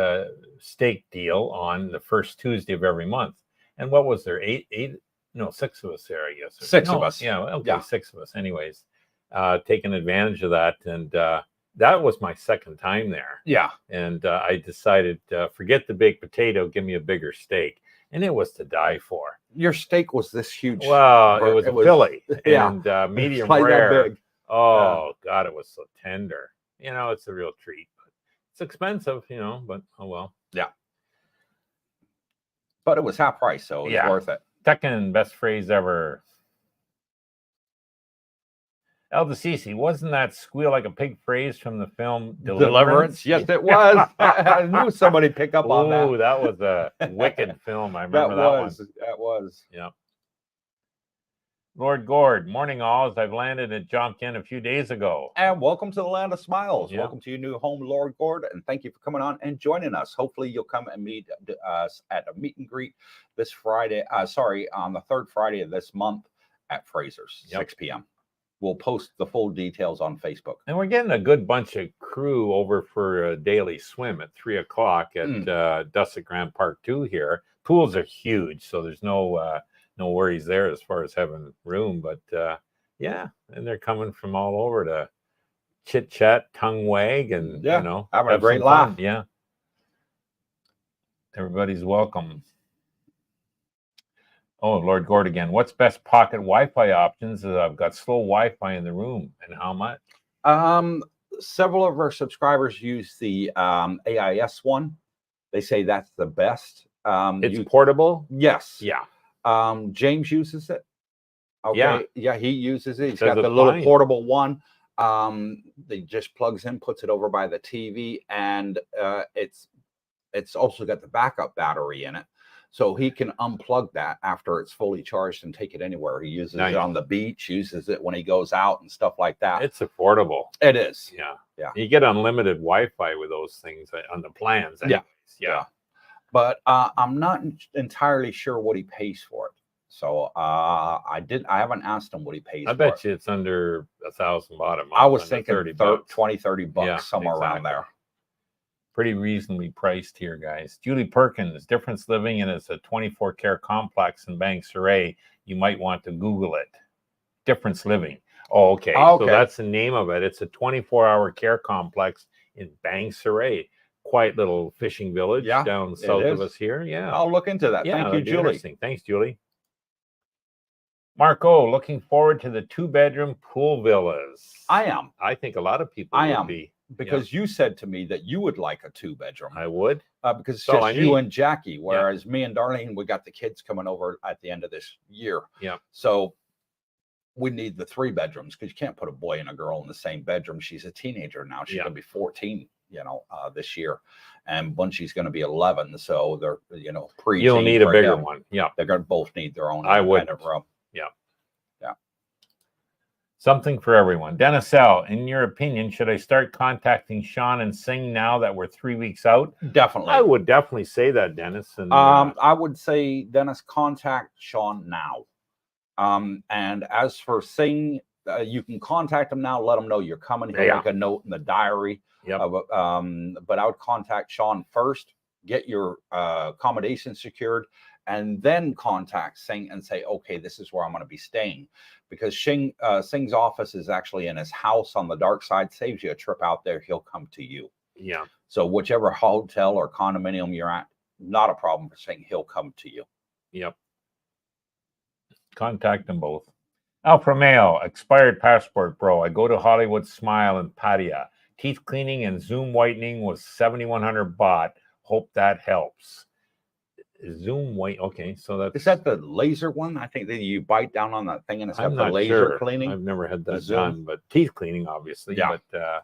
steak deal on the first Tuesday of every month. And what was there? 6 of us there, I guess. 6 of us. Yeah, okay, 6 of us. Anyways, taking advantage of that. And that was my second time there. Yeah. And I decided, forget the baked potato, give me a bigger steak. And it was to die for. Your steak was this huge. Well, it was a fillet and medium like rare. Big. Oh, God, it was so tender. You know, it's a real treat. But it's expensive, you know, but oh well. Yeah. But it was half price, so it was worth it. Second best phrase ever. El DeCisi, wasn't that squeal like a pig phrase from the film Deliverance? Yes, it was. I knew somebody pick up on that. Oh, that was a wicked film. I remember that one. That was. Yeah. Lord Gord, morning all. I've landed at Jomtien a few days ago. And welcome to the land of smiles. Yeah. Welcome to your new home, Lord Gord. And thank you for coming on and joining us. Hopefully you'll come and meet us at a meet and greet this Friday. On the third Friday of this month at Fraser's, 6 p.m. We'll post the full details on Facebook. And we're getting a good bunch of crew over for a daily swim at 3 o'clock at Dusset Grand Park 2 here. Pools are huge, so there's no worries there as far as having room. But yeah, and they're coming from all over to chit chat, tongue wag, and you know, having a great laugh. Yeah, everybody's welcome. Oh, Lord Gord again. What's best pocket Wi-Fi options? I've got slow Wi-Fi in the room, and how much? Several of our subscribers use the AIS one. They say that's the best. It's portable? Yes. Yeah. James uses it. Okay. Yeah, he uses it. He's Does got it the little fine? portable one. They just plugs in, puts it over by the TV, and it's also got the backup battery in it. So he can unplug that after it's fully charged and take it anywhere. He uses it on the beach, uses it when he goes out and stuff like that. It's affordable. It is. Yeah. Yeah. You get unlimited Wi-Fi with those things on the plans. Anyways. Yeah. But I'm not entirely sure what he pays for it. So I haven't asked him what he pays for it. I bet you it's under $1,000 a month. I was thinking 30 bucks. 20, 30 bucks, somewhere around there. Pretty reasonably priced here, guys. Julie Perkins, Difference Living, and it's a 24-care complex in Bang Saray. You might want to Google it. Difference Living. Oh, okay. So that's the name of it. It's a 24-hour care complex in Bang Saray. Quiet little fishing village down south of us here. Yeah. I'll look into that. Yeah, Thank you, Julie. Thanks, Julie. Marco, looking forward to the 2-bedroom pool villas. I am. I think a lot of people would be. Because you said to me that you would like a 2-bedroom. I would. Because it's just you and Jackie, whereas me and Darlene, we got the kids coming over at the end of this year. Yeah. So we need the 3 bedrooms because you can't put a boy and a girl in the same bedroom. She's a teenager now. She's going to be 14, this year. And Bunchy's going to be 11. So they're, pre-teen. You'll need a bigger one. Yeah. They're going to both need their own independent room. Yeah. Yeah. Something for everyone. Dennis L., in your opinion, should I start contacting Sean and Singh now that we're 3 weeks out? Definitely. I would definitely say that, Dennis. And I would say, Dennis, contact Sean now. And as for Singh, you can contact him now. Let him know you're coming. He'll make a note in the diary. Yep. But I would contact Sean first, get your accommodation secured, and then contact Singh and say, okay, this is where I'm going to be staying. Because Singh's office is actually in his house on the dark side. Saves you a trip out there. He'll come to you. Yeah. So whichever hotel or condominium you're at, not a problem for Singh. He'll come to you. Yep. Contact them both. Alpha Male, expired passport, bro. I go to Hollywood Smile in Pattaya. Teeth cleaning and Zoom whitening was 7,100 baht. Hope that helps. Zoom white. Okay, so that's... Is that the laser one? I think that you bite down on that thing and it's got the laser cleaning. I've never had that done, but teeth cleaning, obviously. Yeah. But,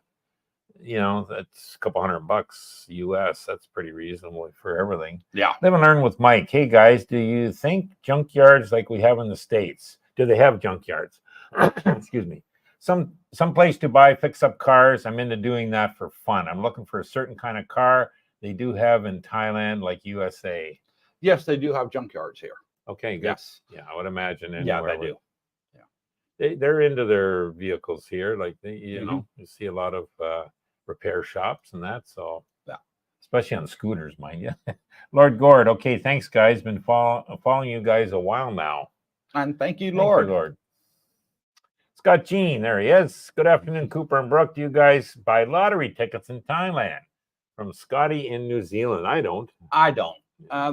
that's a couple $100 US. That's pretty reasonable for everything. Yeah. Live and learn with Mike. Hey, guys, do you think junkyards like we have in the States, do they have junkyards? Excuse me. Some place to buy fix-up cars. I'm into doing that for fun. I'm looking for a certain kind of car they do have in Thailand, like USA. Yes, they do have junkyards here. Okay, good. Yes. Yeah, I would imagine. Yeah, they do. Yeah. They're into their vehicles here. Like, you see a lot of repair shops and that. So, yeah. Especially on scooters, mind you. Lord Gord. Okay, thanks, guys. Been following you guys a while now. And thank you, Lord. Thank you, Lord. Scott Jean, there he is. Good afternoon, Cooper and Brooke. Do you guys buy lottery tickets in Thailand? From Scotty in New Zealand. I don't.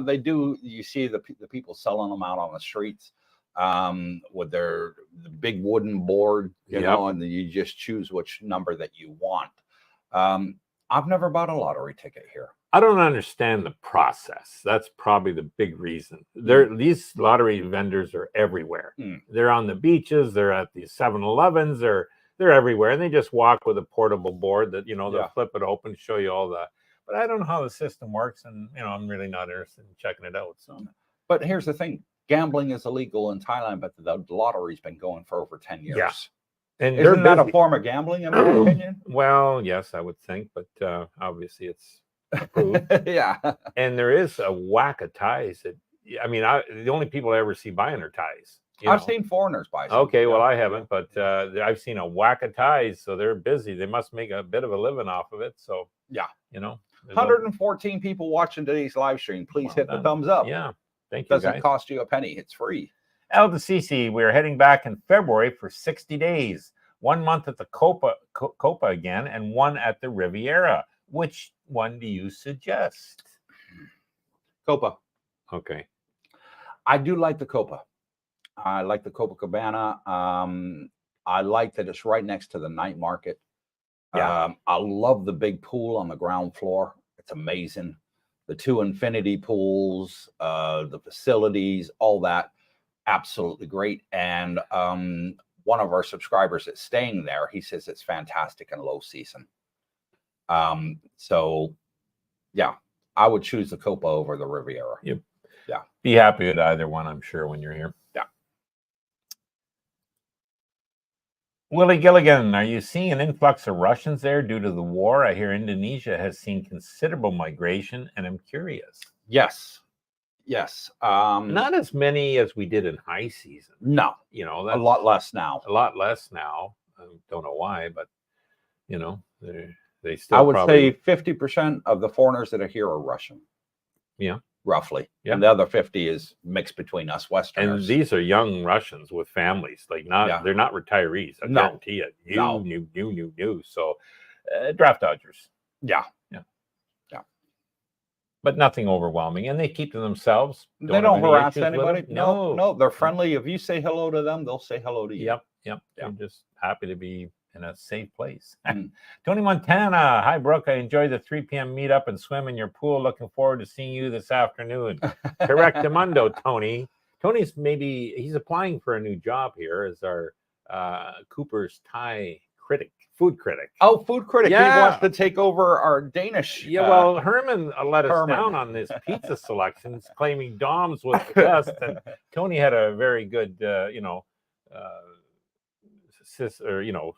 They do. You see the people selling them out on the streets with the big wooden board, and then you just choose which number that you want. I've never bought a lottery ticket here. I don't understand the process. That's probably the big reason. These lottery vendors are everywhere. They're on the beaches. They're at the 7-Elevens. They're everywhere, and they just walk with a portable board that they'll flip it open, show you all the. But I don't know how the system works, and I'm really not interested in checking it out. So, but here's the thing: gambling is illegal in Thailand, but the lottery's been going for over 10 years. Yeah. And isn't that a form of gambling, in my opinion? Well, yes, I would think, but obviously it's approved. Yeah. And there is a whack of ties that the only people I ever see buying are ties. I've seen foreigners buy some. Okay, well, I haven't, but I've seen a whack of ties, so they're busy. They must make a bit of a living off of it. So, yeah. 114 people watching today's live stream. Please hit the thumbs up. Yeah. Thank you, guys. Doesn't cost you a penny. It's free. El DeCici, we are heading back in February for 60 days. 1 month at the Copa again, and 1 at the Riviera. Which one do you suggest? Copa. Okay. I do like the Copa. I like the Copacabana. I like that it's right next to the night market. Yeah. I love the big pool on the ground floor. It's amazing. The 2 infinity pools, the facilities, all that, absolutely great. And one of our subscribers that's staying there, he says it's fantastic in low season. So, yeah, I would choose the Copa over the Riviera. Yep. Yeah. Be happy with either one, I'm sure, when you're here. Yeah. Willie Gilligan, are you seeing an influx of Russians there due to the war? I hear Indonesia has seen considerable migration, and I'm curious. Yes. Yes. Not as many as we did in high season. No. That's a lot less now. A lot less now. I don't know why, but, They still I would probably, say 50% of the foreigners that are here are Russian. Yeah. Roughly. Yeah. And the other 50 is mixed between us Westerners. and these are young Russians with families, like they're not retirees. I No. guarantee it. No. New. So draft dodgers. Yeah. But nothing overwhelming, and they keep to themselves. They don't have any harass issues with anybody. them. No, they're friendly. If you say hello to them, they'll say hello to you. Yep. They're just happy to be in a safe place. Mm. Tony Montana, hi Brooke. I enjoyed the 3 p.m. meetup and swim in your pool. Looking forward to seeing you this afternoon. Correctamundo, Tony. Tony's he's applying for a new job here as our Cooper's Thai food critic. Oh, food critic. Yeah. He wants to take over our Danish. Yeah, well, Herman let us down on this pizza selections, claiming Dom's was the best. And Tony had a very good,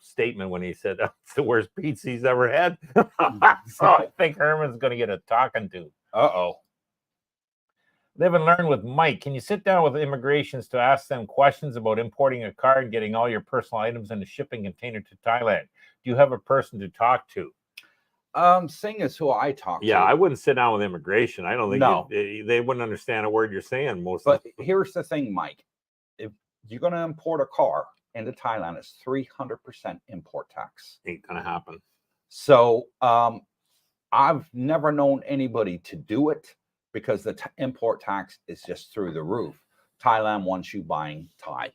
statement when he said that's the worst pizza he's ever had. So I think Herman's going to get a talking to. Uh-oh. Live and learn with Mike. Can you sit down with immigrations to ask them questions about importing a car and getting all your personal items in a shipping container to Thailand? Do you have a person to talk to? Singh is who I talk to. Yeah, I wouldn't sit down with immigration. I don't think No. they wouldn't understand a word you're saying most But of the here's the thing, Mike. If you're going to import a car into Thailand, it's 300% import tax. Ain't gonna happen. So I've never known anybody to do it because the import tax is just through the roof. Thailand wants you buying Thai,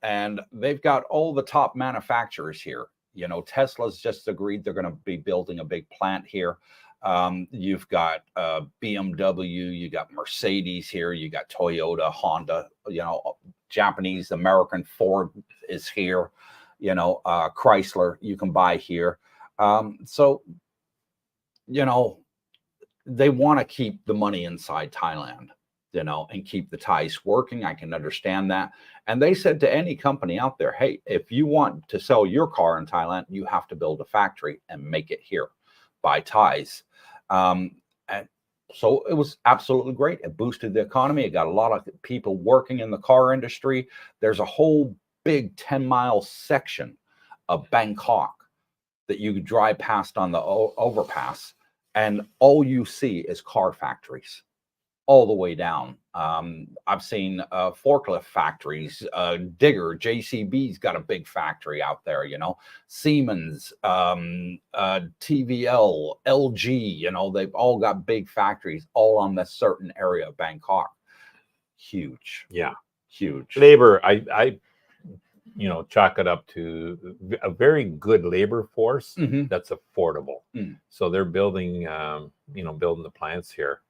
and they've got all the top manufacturers here. Tesla's just agreed they're going to be building a big plant here. You've got BMW, you got Mercedes here, you got Toyota, Honda, Japanese, American, Ford is here, Chrysler you can buy here. So they want to keep the money inside Thailand, and keep the Thais working. I can understand that. And they said to any company out there, hey, if you want to sell your car in Thailand, you have to build a factory and make it here by Thais. And so it was absolutely great. It boosted the economy. It got a lot of people working in the car industry. There's a whole big 10-mile section of Bangkok that you could drive past on the overpass, and all you see is car factories all the way down. I've seen forklift factories, Digger, JCB's got a big factory out there, Siemens, TVL, LG, they've all got big factories all on this certain area of Bangkok. Huge. Yeah. Huge. Labor, I chalk it up to a very good labor force that's affordable. So they're building, building the plants here.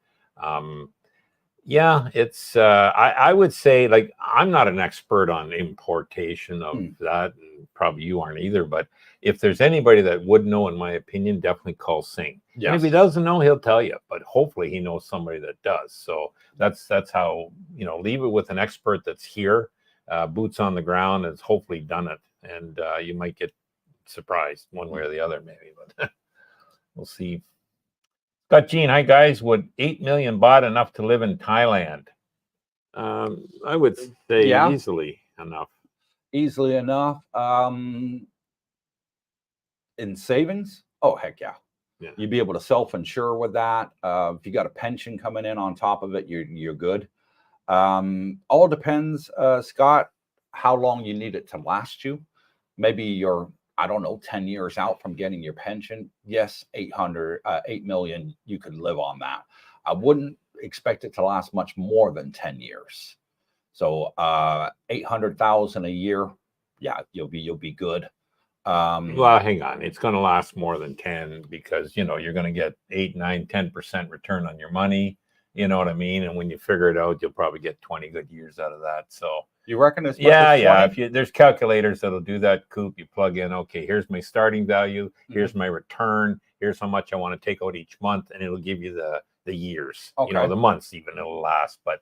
Yeah, it's I would say, like, I'm not an expert on importation of that, and probably you aren't either, but if there's anybody that would know, in my opinion, definitely call Singh. Yes. And if he doesn't know, he'll tell you, but hopefully he knows somebody that does. So that's how, leave it with an expert that's here, boots on the ground, has hopefully done it, and you might get surprised one way or the other, maybe, but we'll see. Got Gene, hi guys. Would 8 million baht enough to live in Thailand? I would say easily enough. Easily enough. In savings? Oh, heck yeah. You'd be able to self-insure with that. If you got a pension coming in on top of it, you're good. All depends, Scott, how long you need it to last you. Maybe you're, 10 years out from getting your pension. Yes, 8 million, you could live on that. I wouldn't expect it to last much more than 10 years. So 800,000 a year, yeah, you'll be good. Well, hang on, it's going to last more than 10 because you're going to get 8, 9, 10% return on your money. You know what I mean? And when you figure it out, you'll probably get 20 good years out of that. So you reckon it's yeah. If there's calculators that'll do that, Coop, you plug in, okay, here's my starting value, here's my return, here's how much I want to take out each month, and it'll give you the years, the months even it'll last. But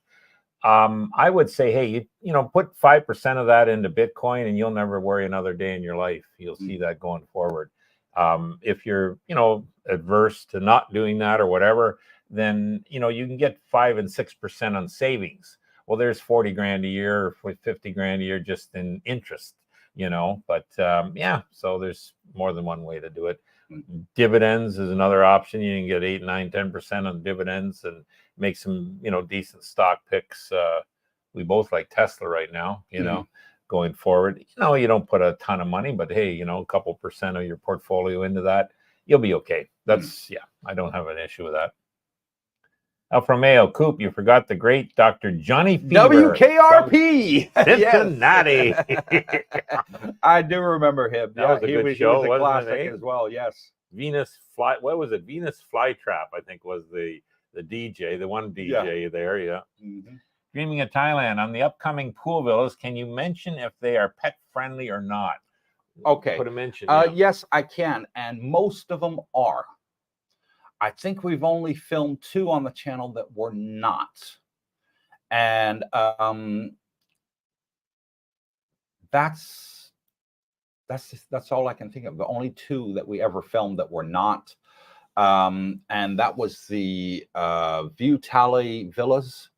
I would say, hey, put 5% of that into Bitcoin, and you'll never worry another day in your life. You'll see that going forward. If you're, adverse to not doing that or whatever, then, you can get 5 and 6% on savings. Well, there's 40 grand a year or 50 grand a year just in interest, but yeah, so there's more than one way to do it. Dividends is another option. You can get 8, 9, 10% on dividends and make some, decent stock picks. We both like Tesla right now, going forward. You don't put a ton of money, but hey, a couple percent of your portfolio into that, you'll be okay. That's, I don't have an issue with that. Alfa Romeo, Coop, you forgot the great Dr. Johnny Fever. WKRP! Cincinnati. I do remember him. That was a good show, he was a wasn't classic it? as well, yes. Venus Flytrap, I think, was the DJ, the one DJ there, yeah. Mm-hmm. Dreaming of Thailand, on the upcoming pool villas, can you mention if they are pet friendly or not? Okay. Put a mention. Yes, I can, and most of them are. I think we've only filmed 2 on the channel that were not. And that's all I can think of. The only 2 that we ever filmed that were not. And that was the View Tally Villas,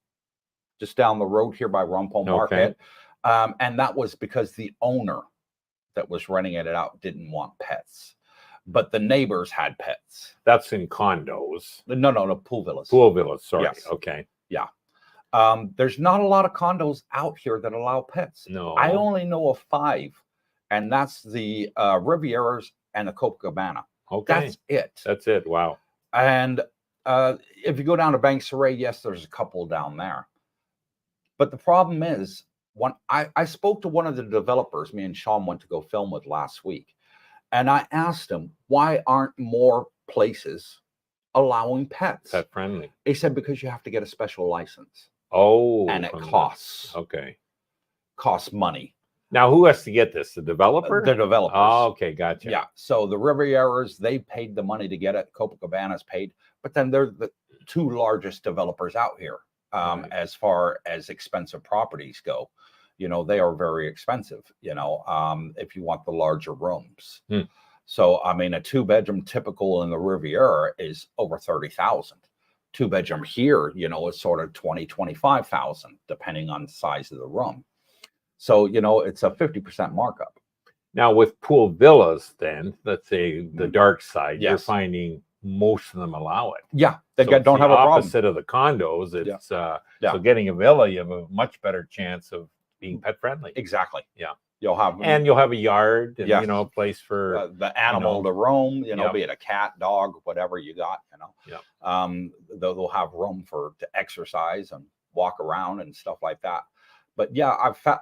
just down the road here by Rumpole Market. And that was because the owner that was renting it out didn't want pets. But the neighbors had pets. That's in condos. No, pool villas. Pool villas, sorry. Yes. Okay. Yeah. There's not a lot of condos out here that allow pets. No. I only know of 5, and that's the Rivieras and the Copacabana. Okay. That's it. Wow. And if you go down to Bank Saray, yes, there's a couple down there. But the problem is, when I spoke to one of the developers me and Sean went to go film with last week, and I asked him, why aren't more places allowing pets? Pet friendly. He said, because you have to get a special license. Oh. And it costs. Okay. Costs money. Now, who has to get this? The developer? The developers. Oh, okay. Gotcha. Yeah. So the Rivieras, they paid the money to get it. Copacabana's paid. But then they're the 2 largest developers out here Right. as far as expensive properties go. They are very expensive, if you want the larger rooms. So, I mean, a 2-bedroom typical in the Riviera is over 30,000. 2-bedroom here, is sort of 20, 25,000, depending on the size of the room. So, it's a 50% markup. Now, with pool villas, then, let's say the dark side, you're Yes. finding most of them allow it. Yeah, they So it's don't have a problem. opposite of the condos. It's Yeah. So getting a villa, you have a much better chance of being pet friendly. Exactly. Yeah. You'll have a yard and Yes. A place for the animal to roam, Yep. be it a cat, dog, whatever you got, Yep. They'll have room to exercise and walk around and stuff like that. But yeah, I've found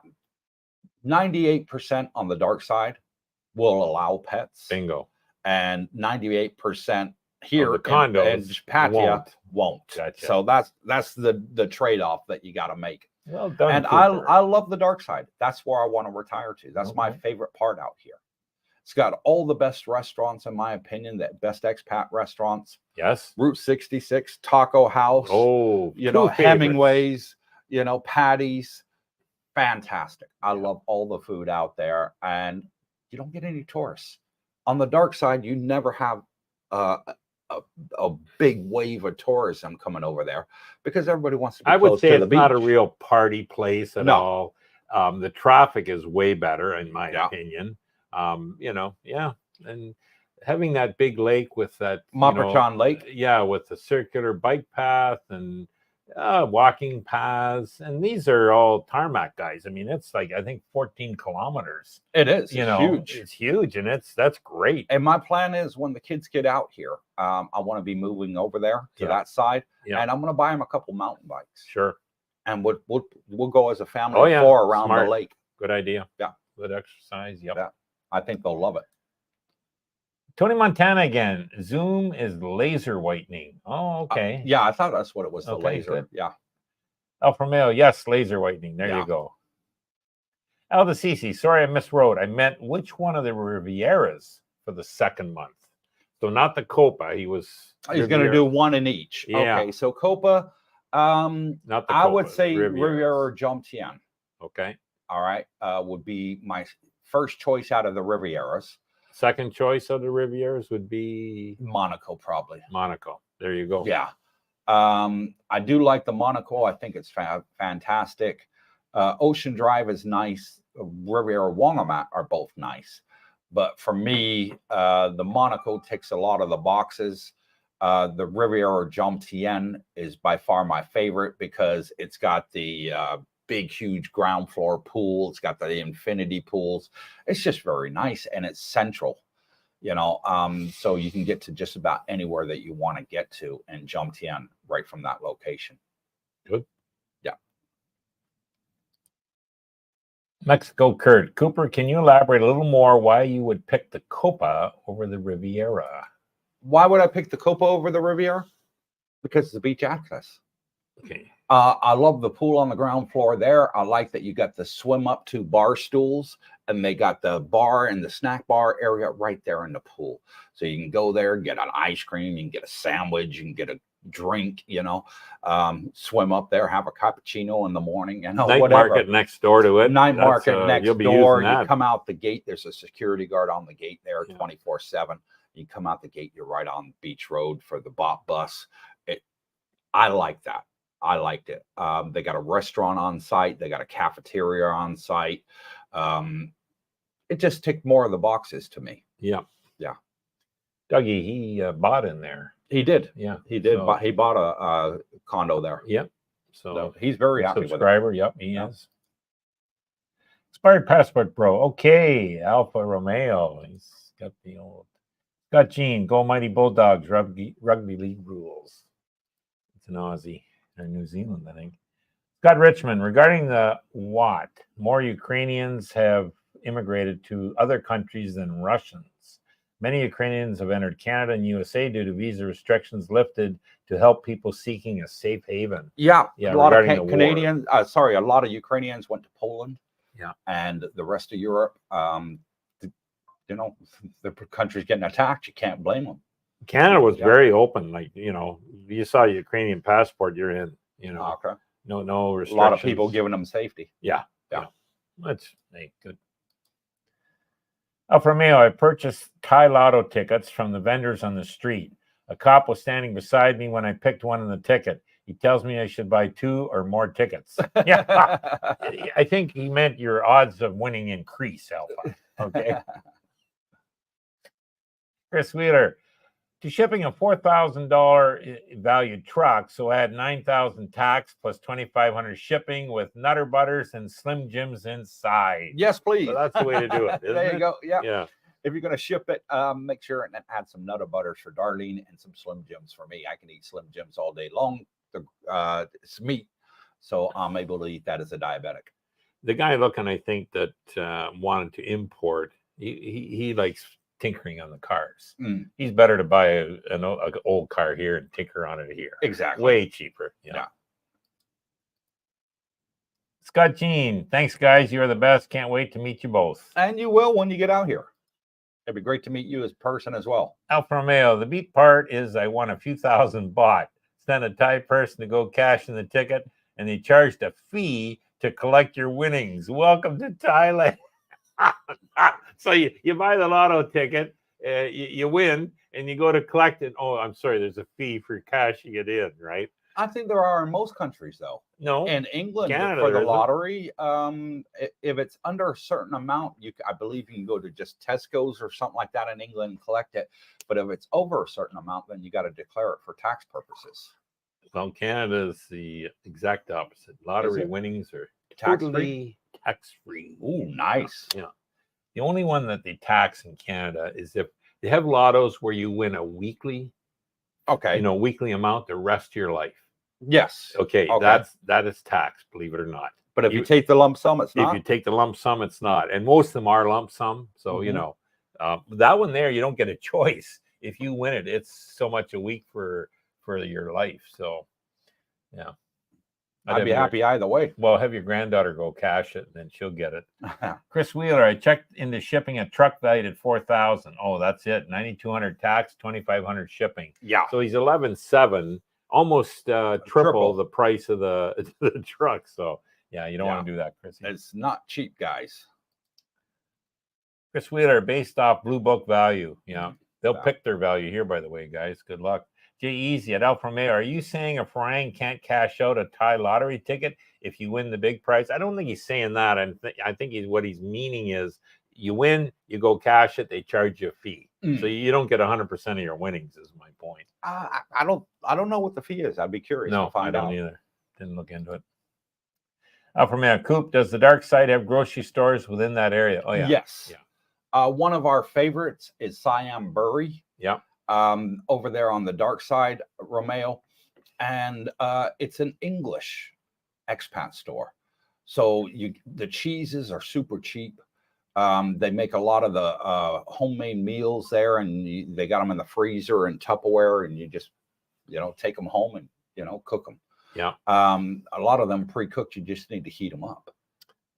98% on the dark side will allow pets, bingo, and 98% here the condos in Pattaya won't. Gotcha. So that's the trade-off that you got to make. Well done. And Cooper. I love the dark side. That's where I want to retire to. That's my favorite part out here. It's got all the best restaurants, in my opinion, that best expat restaurants. Yes. Route 66, Taco House. Oh, Hemingway's, Patty's. Fantastic. I love all the food out there, and you don't get any tourists. On the dark side, you never have a big wave of tourism coming over there because everybody wants to be I would close say to it's the beach. not a real party place at No. all. The traffic is way better, in my opinion. And having that big lake with that Mapachan Lake. Yeah, with the circular bike path and walking paths, and these are all tarmac, guys. I mean, it's like, I think 14 kilometers. It is. Huge. It's huge, and that's great. And my plan is, when the kids get out here, I want to be moving over there to that side, and I'm going to buy them a couple mountain bikes. Sure. And we'll go as a family of 4 around the lake. Good idea. Yeah. Good exercise. Yep. Yeah. I think they'll love it. Tony Montana again. Zoom is laser whitening. Oh, okay. Yeah, I thought that's what it was. The Okay, laser. good. Yeah. Alfa Romeo, yes, laser whitening. There you go. Al the CC, sorry I miswrote. I meant which one of the Rivieras for the 2nd month. So not the Copa. He's going to do one in each. Yeah. Okay. So Copa, not the Copa, I would say Rivieras. Riviera or Jomtien. Okay. All right. Would be my first choice out of the Rivieras. Second choice of the Rivieras would be Monaco, probably. Monaco. There you go. Yeah. I do like the Monaco. I think it's fantastic. Ocean Drive is nice. Riviera Wongamat are both nice. But for me, the Monaco ticks a lot of the boxes. The Riviera Jomtien is by far my favorite because it's got the big, huge ground floor pool. It's got the infinity pools. It's just very nice, and it's central, so you can get to just about anywhere that you want to get to in Jomtien right from that location. Good. Yeah. Mexico Kurt. Cooper, can you elaborate a little more why you would pick the Copa over the Riviera? Why would I pick the Copa over the Riviera? Because it's the beach access. Okay. I love the pool on the ground floor there. I like that you got the swim up to bar stools, and they got the bar and the snack bar area right there in the pool. So you can go there, get an ice cream, you can get a sandwich, you can get a drink, swim up there, have a cappuccino in the morning, Night whatever. market next door to it. Night market next you'll be door. using that. You come out the gate, there's a security guard on the gate there 24/7. You come out the gate, you're right on Beach Road for the bus. I like that. I liked it. They got a restaurant on site. They got a cafeteria on site. It just ticked more of the boxes to me. Yeah. Yeah. Dougie, he bought in there. He did. Yeah. He did. He bought a condo there. Yep. So he's very happy with it. Subscriber. Yep, he is. Expired passport, bro. Okay. Alfa Romeo. He's got the old. Got Gene. Go Mighty Bulldogs. Rugby league rules. It's an Aussie or New Zealand, I think. Scott Richmond. Regarding the what? More Ukrainians have immigrated to other countries than Russians. Many Ukrainians have entered Canada and USA due to visa restrictions lifted to help people seeking a safe haven. Yeah, a lot of Canadians. A lot of Ukrainians went to Poland. Yeah, and the rest of Europe. The country's getting attacked. You can't blame them. Canada was very open. Like you saw a Ukrainian passport, you're in. Okay. No restrictions. A lot of people giving them safety. Yeah. That's good. Alfa Romeo, I purchased Thai Lotto tickets from the vendors on the street. A cop was standing beside me when I picked one in the ticket. He tells me I should buy 2 or more tickets. Yeah, I think he meant your odds of winning increase, Alpha. Okay. Chris Wheeler, to shipping a $4,000 valued truck, so add $9,000 tax plus $2,500 shipping with Nutter Butters and Slim Jims inside. Yes, please. So that's the way to do it. There you go. Yeah. Yeah. If you're going to ship it, make sure and add some Nutter Butters for Darlene and some Slim Jims for me. I can eat Slim Jims all day long. It's meat, so I'm able to eat that as a diabetic. The guy looking, I think, that wanted to import, he likes tinkering on the cars. He's better to buy an old car here and tinker on it here. Exactly. Way cheaper. Yeah. Scott Jean, thanks guys. You're the best. Can't wait to meet you both. And you will when you get out here. It'd be great to meet you as person as well. Alfa Romeo, the beat part is I won a few thousand baht. Sent a Thai person to go cash in the ticket, and they charged a fee to collect your winnings. Welcome to Thailand. So you buy the lotto ticket, you win, and you go to collect it. Oh, I'm sorry, there's a fee for cashing it in, right? I think there are in most countries, though. No. In England, Canada, for the lottery, if it's under a certain amount, I believe you can go to just Tesco's or something like that in England and collect it. But if it's over a certain amount, then you got to declare it for tax purposes. Well, Canada is the exact opposite. Lottery winnings are totally tax-free. Ooh, nice. Yeah. The only one that they tax in Canada is if they have lottos where you win a weekly, weekly amount the rest of your life. Yes. Okay. That is taxed, believe it or not. But if you take the lump sum, it's not. If you take the lump sum, it's not. And most of them are lump sum. So, that one there, you don't get a choice. If you win it, it's so much a week for your life. So, yeah. I'd be happy either way. Well, have your granddaughter go cash it, and then she'll get it. Chris Wheeler, I checked into shipping a truck valued at $4,000. Oh, that's it. $9,200 tax, $2,500 shipping. Yeah. So he's 11.7, almost triple the price of the truck. So yeah, you don't want to do that, Chris. It's not cheap, guys. Chris Wheeler, based off Blue Book value. Yeah, they'll pick their value here. By the way, guys, good luck. Jay Easy at Alfa Romeo, are you saying a Farang can't cash out a Thai lottery ticket if you win the big prize? I don't think he's saying that. I think what he's meaning is you win, you go cash it, they charge you a fee. So Mm. you don't get 100% of your winnings, is my point. I don't know what the fee is. I'd be curious to No, I find don't out. either. Didn't look into it. From Coop, does the dark side have grocery stores within that area? Oh, yeah. Yes. Yeah. One of our favorites is Siam Burry. Yeah. Over there on the dark side, Romeo, and it's an English expat store. So the cheeses are super cheap. They make a lot of the homemade meals there, and they got them in the freezer and Tupperware, and you just take them home and cook them. Yeah. A lot of them pre-cooked. You just need to heat them up,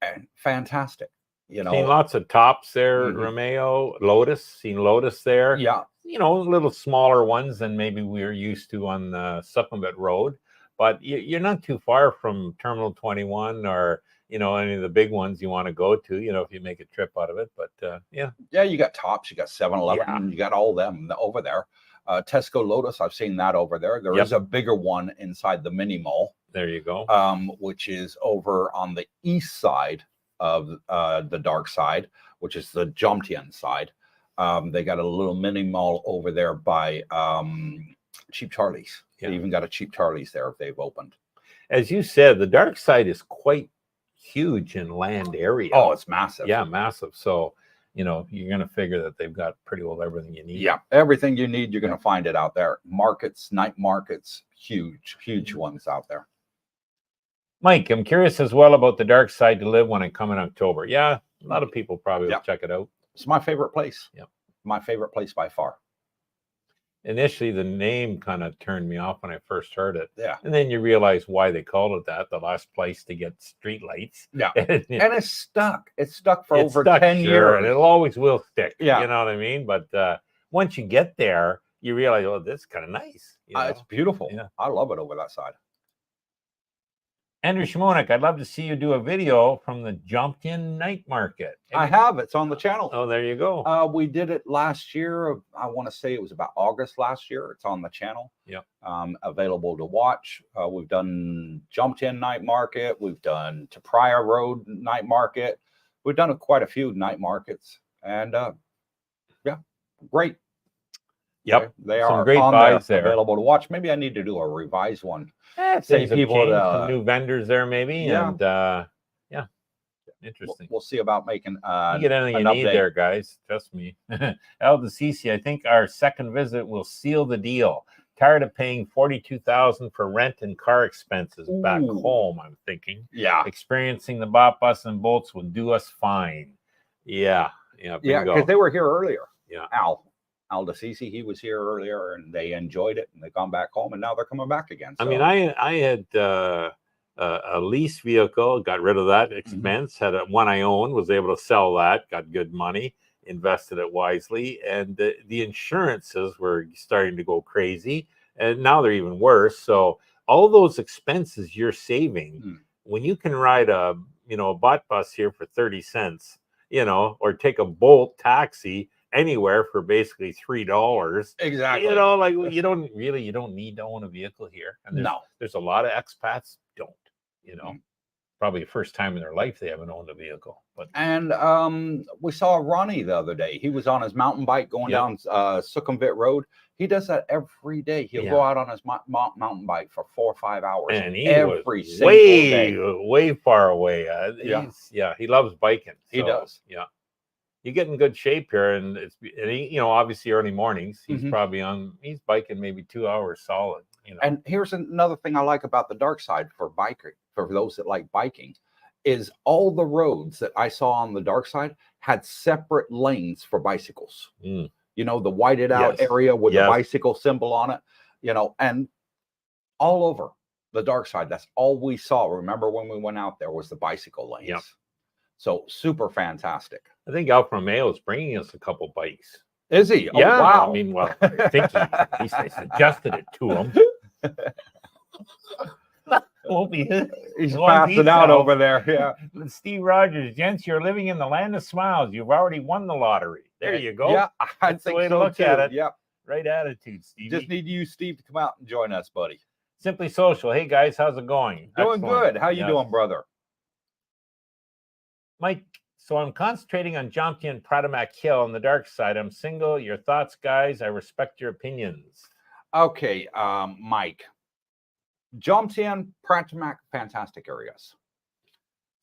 and fantastic. Seen lots of tops there, Mhm. Romeo. Lotus, seen Lotus there. Yeah. Little smaller ones than maybe we're used to on the Sukhumvit Road, but you're not too far from Terminal 21 or any of the big ones you want to go to. If you make a trip out of it. But yeah, you got Tops, you got 7-Eleven, you got all them over there. Tesco Lotus, I've seen that over there. There is a bigger one inside the mini mall. There you go. Which is over on the east side of the dark side, which is the Jomtien side. They got a little mini mall over there by Cheap Charlie's. Yeah. They even got a Cheap Charlie's there if they've opened. As you said, the dark side is quite huge in land area. Oh, it's massive. Yeah, massive. So, you're going to figure that they've got pretty well everything you need. Yeah, everything you need, you're going to find it out there. Markets, night markets, huge ones out there. Mike, I'm curious as well about the dark side to live when I come in October. Yeah, a lot of people probably will check it out. It's my favorite place. Yeah. My favorite place by far. Initially, the name kind of turned me off when I first heard it. Yeah. And then you realize why they called it that, the last place to get street lights. Yeah. And it's stuck. It's stuck for over 10 years. Sure, and it always will stick. Yeah. You know what I mean? But once you get there, you realize, oh, this is kind of nice. It's beautiful. Yeah. I love it over that side. Andrew Shimonik, I'd love to see you do a video from the Jomtien night market. I have. It's on the channel. Oh, there you go. We did it last year. I want to say it was about August last year. It's on the channel. Yep. Available to watch. We've done Jomtien night market. We've done Pattaya Road night market. We've done quite a few night markets. And yeah, great. Yep. They Some are great on buys there, there. Available to watch. Maybe I need to do a revised one. Say people some new vendors there, maybe. Yeah. And yeah, interesting. We'll see about making you get anything you need there, guys. Trust me. El DeCisi, I think our second visit will seal the deal. Tired of paying $42,000 for rent and car expenses back home, I'm thinking. Yeah. Experiencing the bot bus and bolts will do us fine. Yeah. Yeah. Yeah, because they were here earlier. Yeah. Al DeCisi, he was here earlier and they enjoyed it and they've gone back home and now they're coming back again. So. I mean, I had a lease vehicle, got rid of that expense, had one I owned, was able to sell that, got good money, invested it wisely. And the insurances were starting to go crazy and now they're even worse. So all those expenses you're saving when you can ride a bot bus here for 30 cents, or take a Bolt taxi anywhere for basically $3. Exactly. Like you don't need to own a vehicle here. And there's a lot of expats don't, probably the first time in their life they haven't owned a vehicle. And we saw Ronnie the other day. He was on his mountain bike going down Sukhumvit Road. He does that every day. He'll go out on his mountain bike for 4 or 5 hours. And he every was single day. way far away. He loves biking. He does. Yeah. You get in good shape here, and he, obviously early mornings. He's he's biking maybe 2 hours solid. And here's another thing I like about the dark side for those that like biking, is all the roads that I saw on the dark side had separate lanes for bicycles. The whited out area with the bicycle symbol on it, and all over the dark side. That's all we saw. Remember when we went out there was the bicycle lanes. Yep. So super fantastic. I think Alfa Romeo is bringing us a couple bikes. Is he? Oh, yeah. Wow. I mean, well, I think he suggested it to him. Won't be his. He's passing out over there. Yeah. Steve Rogers, gents, you're living in the land of smiles. You've already won the lottery. There you go. Yeah, That's the way to look at it. Yep. Right attitude, Steve. Just need you, Steve, to come out and join us, buddy. Simply Social. Hey guys, how's it going? Doing good. How you doing, brother? Mike So I'm concentrating on Jomtien Pradamak Hill on the dark side. I'm single. Your thoughts, guys? I respect your opinions. Okay, Mike. Jomtien, Pratamak, fantastic areas.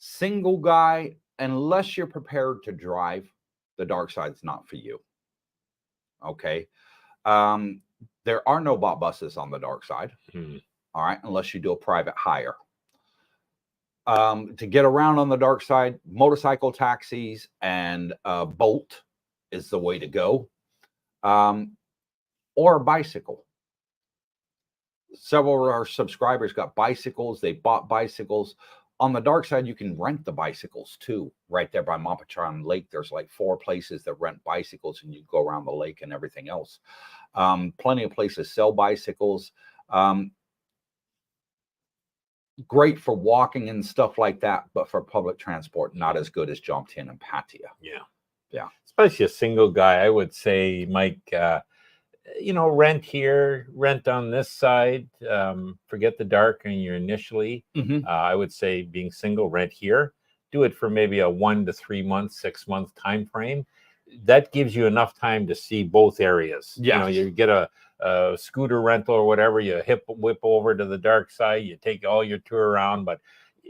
Single guy, unless you're prepared to drive, the dark side's not for you. Okay. There are no bot buses on the dark side. All right, unless you do a private hire. To get around on the dark side, motorcycle taxis and Bolt is the way to go. Or a bicycle. Several of our subscribers got bicycles. They bought bicycles. On the dark side, you can rent the bicycles too. Right there by Mapachan Lake, there's like 4 places that rent bicycles, and you go around the lake and everything else. Plenty of places sell bicycles. Great for walking and stuff like that, but for public transport, not as good as Jomtien and Pattaya. Yeah. Especially a single guy, I would say, Mike. Rent here, rent on this side. Forget the dark and you're initially. I would say being single, rent here. Do it for maybe a 1 to 3 month, 6 month time frame. That gives you enough time to see both areas. You get a scooter rental or whatever. You whip over to the dark side. You take all your tour around. But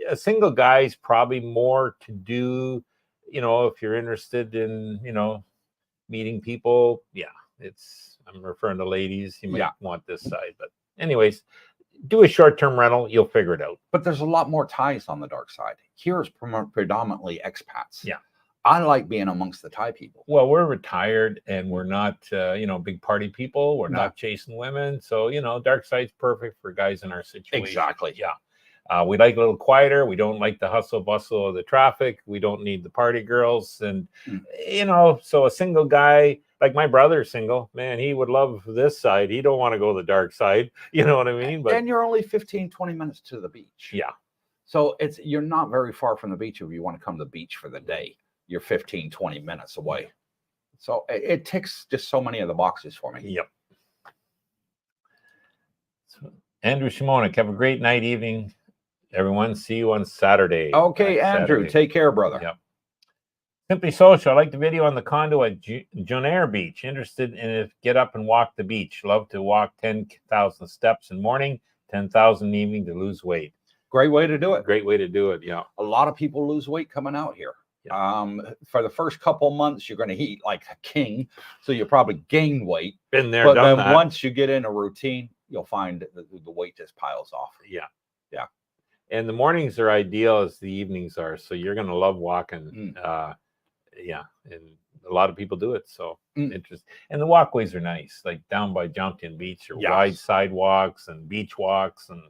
a single guy is probably more to do. If you're interested in meeting people. I'm referring to ladies. You might want this side, but anyways, do a short-term rental. You'll figure it out. But there's a lot more Thais on the dark side. Here is predominantly expats. I like being amongst the Thai people. Well, we're retired and we're not, big party people. We're not chasing women. So, dark side's perfect for guys in our situation. Exactly. We like a little quieter. We don't like the hustle bustle of the traffic. We don't need the party girls. And, so a single guy, like my brother's single, man, he would love this side. He don't want to go to the dark side. You know what I mean? And you're only 15, 20 minutes to the beach. So you're not very far from the beach if you want to come to the beach for the day. You're 15, 20 minutes away. So it ticks just so many of the boxes for me. So, Andrew Shimonik, have a great night, evening, everyone. See you on Saturday. Okay, Andrew, take care, brother. Simply Social. I like the video on the condo at Jonair Beach. Interested in it? Get up and walk the beach. Love to walk 10,000 steps in morning, 10,000 evening to lose weight. Great way to do it. Great way to do it. A lot of people lose weight coming out here. For the first couple months, you're going to eat like a king, so you'll probably gain weight. Been there, but done then that. Once you get in a routine, you'll find the weight just piles off. And the mornings are ideal as the evenings are, so you're going to love walking. And a lot of people do it. So interesting. And the walkways are nice, like down by Jomtien Beach, or wide sidewalks and beach walks, and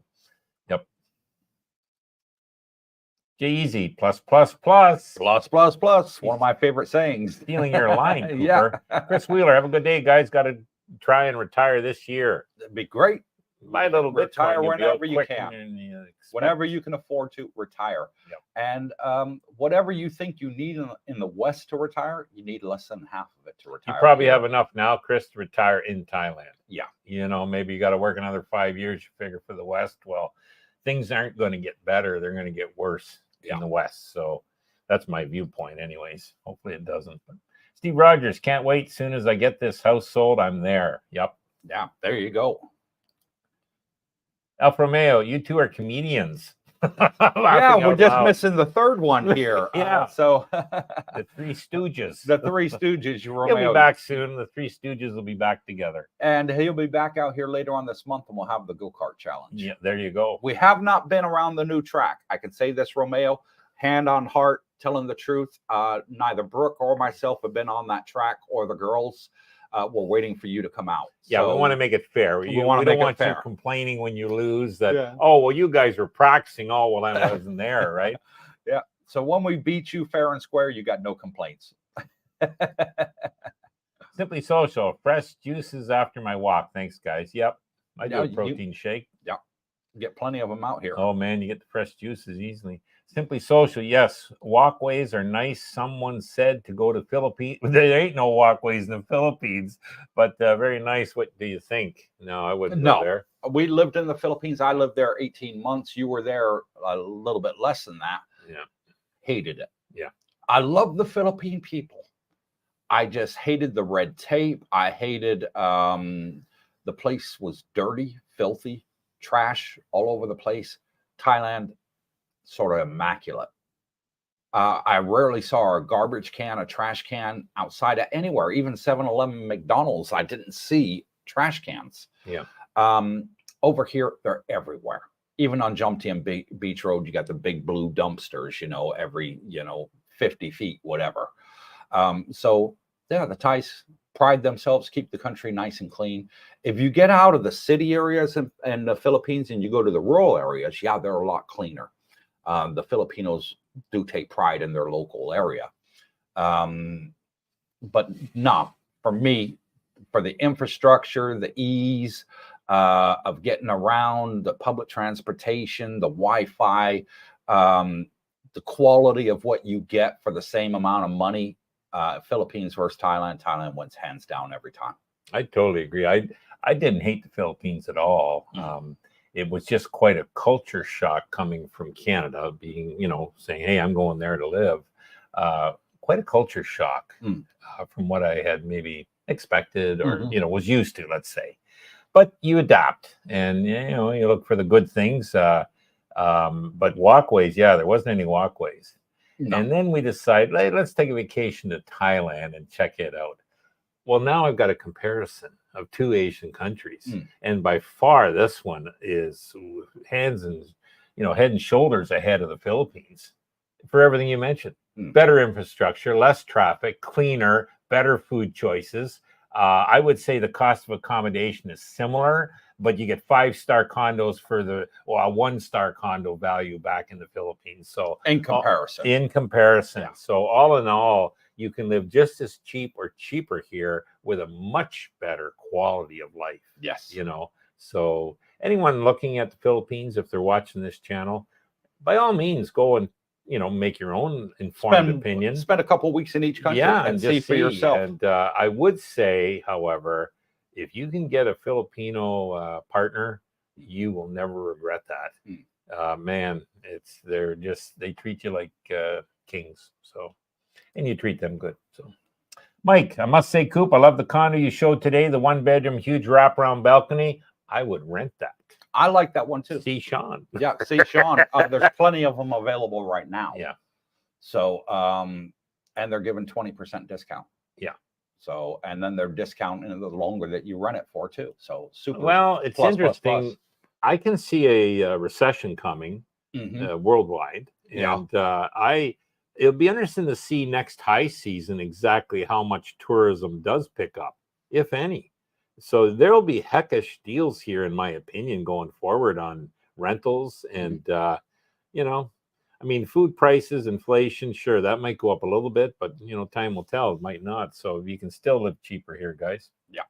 Easy plus. One of my favorite sayings. Stealing your line, Cooper. Chris Wheeler, have a good day, guys. Got to try and retire this year. That'd be great. My little bit. Retire whenever you can. Whenever you can afford to retire. And whatever you think you need in the West to retire, you need less than half of it to retire. You probably have enough now, Chris, to retire in Thailand. Yeah. Maybe you got to work another 5 years, you figure, for the West. Well, things aren't going to get better. They're going to get worse in the West. So that's my viewpoint anyways. Hopefully it doesn't. But Steve Rogers, can't wait. Soon as I get this house sold, I'm there. Yeah, there you go. Alfa Romeo, you two are comedians. We're just missing the third one here. So the Three Stooges. The Three Stooges. He'll be back soon. The Three Stooges will be back together. And he'll be back out here later on this month, and we'll have the go-kart challenge. Yeah, there you go. We have not been around the new track. I can say this, Romeo, hand on heart, telling the truth. Neither Brooke or myself have been on that track, or the girls. We're waiting for you to come out. Yeah, so we want to make it fair. We don't want you complaining when you lose that, you guys were practicing. I wasn't there, right? So when we beat you fair and square, you got no complaints. Simply Social. Fresh juices after my walk. Thanks, guys. I do a protein shake. Get plenty of them out here. Oh, man, you get the fresh juices easily. Simply Social, yes. Walkways are nice. Someone said to go to Philippines. There ain't no walkways in the Philippines, but very nice. What do you think? No, I wouldn't go there. We lived in the Philippines. I lived there 18 months. You were there a little bit less than that. Yeah. Hated it. Yeah. I love the Philippine people. I just hated the red tape. I hated the place was dirty, filthy, trash all over the place. Thailand, sort of immaculate. I rarely saw a garbage can, a trash can outside of anywhere, even 7-Eleven, McDonald's. I didn't see trash cans. Yeah. Over here, they're everywhere. Even on Jomtien Beach Road, you got the big blue dumpsters, every, 50 feet, whatever. So, yeah, the Thais pride themselves, keep the country nice and clean. If you get out of the city areas in the Philippines and you go to the rural areas, yeah, they're a lot cleaner. The Filipinos do take pride in their local area. But no, for me, for the infrastructure, the ease of getting around, the public transportation, the Wi-Fi, the quality of what you get for the same amount of money, Philippines versus Thailand, Thailand wins hands down every time. I totally agree. I didn't hate the Philippines at all. It was just quite a culture shock coming from Canada, being, saying, hey, I'm going there to live. Quite a culture shock from what I had maybe expected or, was used to, let's say. But you adapt and, you look for the good things. But walkways, there wasn't any walkways. No. And then we decided, hey, let's take a vacation to Thailand and check it out. Well, now I've got a comparison of 2 Asian countries. And by far, this one is head and shoulders ahead of the Philippines for everything you mentioned. Better infrastructure, less traffic, cleaner, better food choices. I would say the cost of accommodation is similar, but you get 5-star condos for a 1-star condo value back in the Philippines. So in comparison, yeah. So all in all, you can live just as cheap or cheaper here with a much better quality of life. Yes. So anyone looking at the Philippines, if they're watching this channel, by all means, go and, make your own informed opinion. Spend a couple of weeks in each country and see for yourself. And I would say, however, if you can get a Filipino partner, you will never regret that. Man, they treat you like kings. So, and you treat them good. So, Mike, I must say, Coop, I love the condo you showed today. The 1-bedroom, huge wraparound balcony. I would rent that. I like that one too. See Sean. Yeah, see Sean. There's plenty of them available right now. Yeah. So, and they're giving 20% discount. Yeah. So, and then they're discounting the longer that you rent it for too. So super. Well, it's interesting. I can see a recession coming worldwide, and it'll be interesting to see next high season exactly how much tourism does pick up, if any. So there'll be heckish deals here, in my opinion, going forward on rentals. And, food prices, inflation, sure, that might go up a little bit, but, time will tell. It might not. So you can still live cheaper here, guys. Yeah.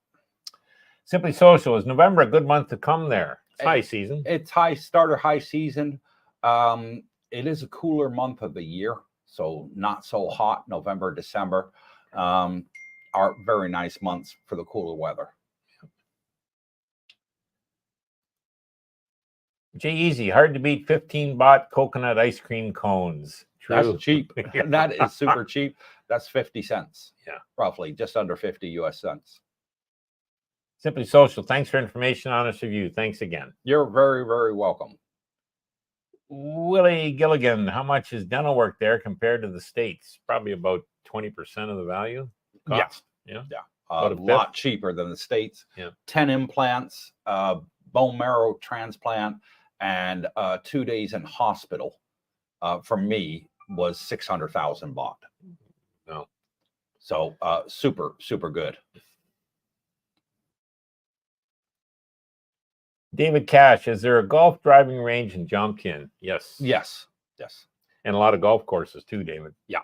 Simply Social, is November a good month to come there? It's high season. It's high season. It is a cooler month of the year, so not so hot. November, December are very nice months for the cooler weather. Jay Easy, hard to beat 15-baht coconut ice cream cones. True. That's cheap. That is super cheap. That's 50 cents. Yeah. Roughly, just under 50 US cents. Simply Social, thanks for information, honest review. Thanks again. You're very, very welcome. Willie Gilligan, how much is dental work there compared to the States? Probably about 20% of the value. Cost. Yeah. A lot cheaper than the States. Yeah. 10 implants, bone marrow transplant, and 2 days in hospital for me was 600,000 baht. No. So super, super good. David Cash, is there a golf driving range in Jomtien? Yes. And a lot of golf courses too, David. Yeah.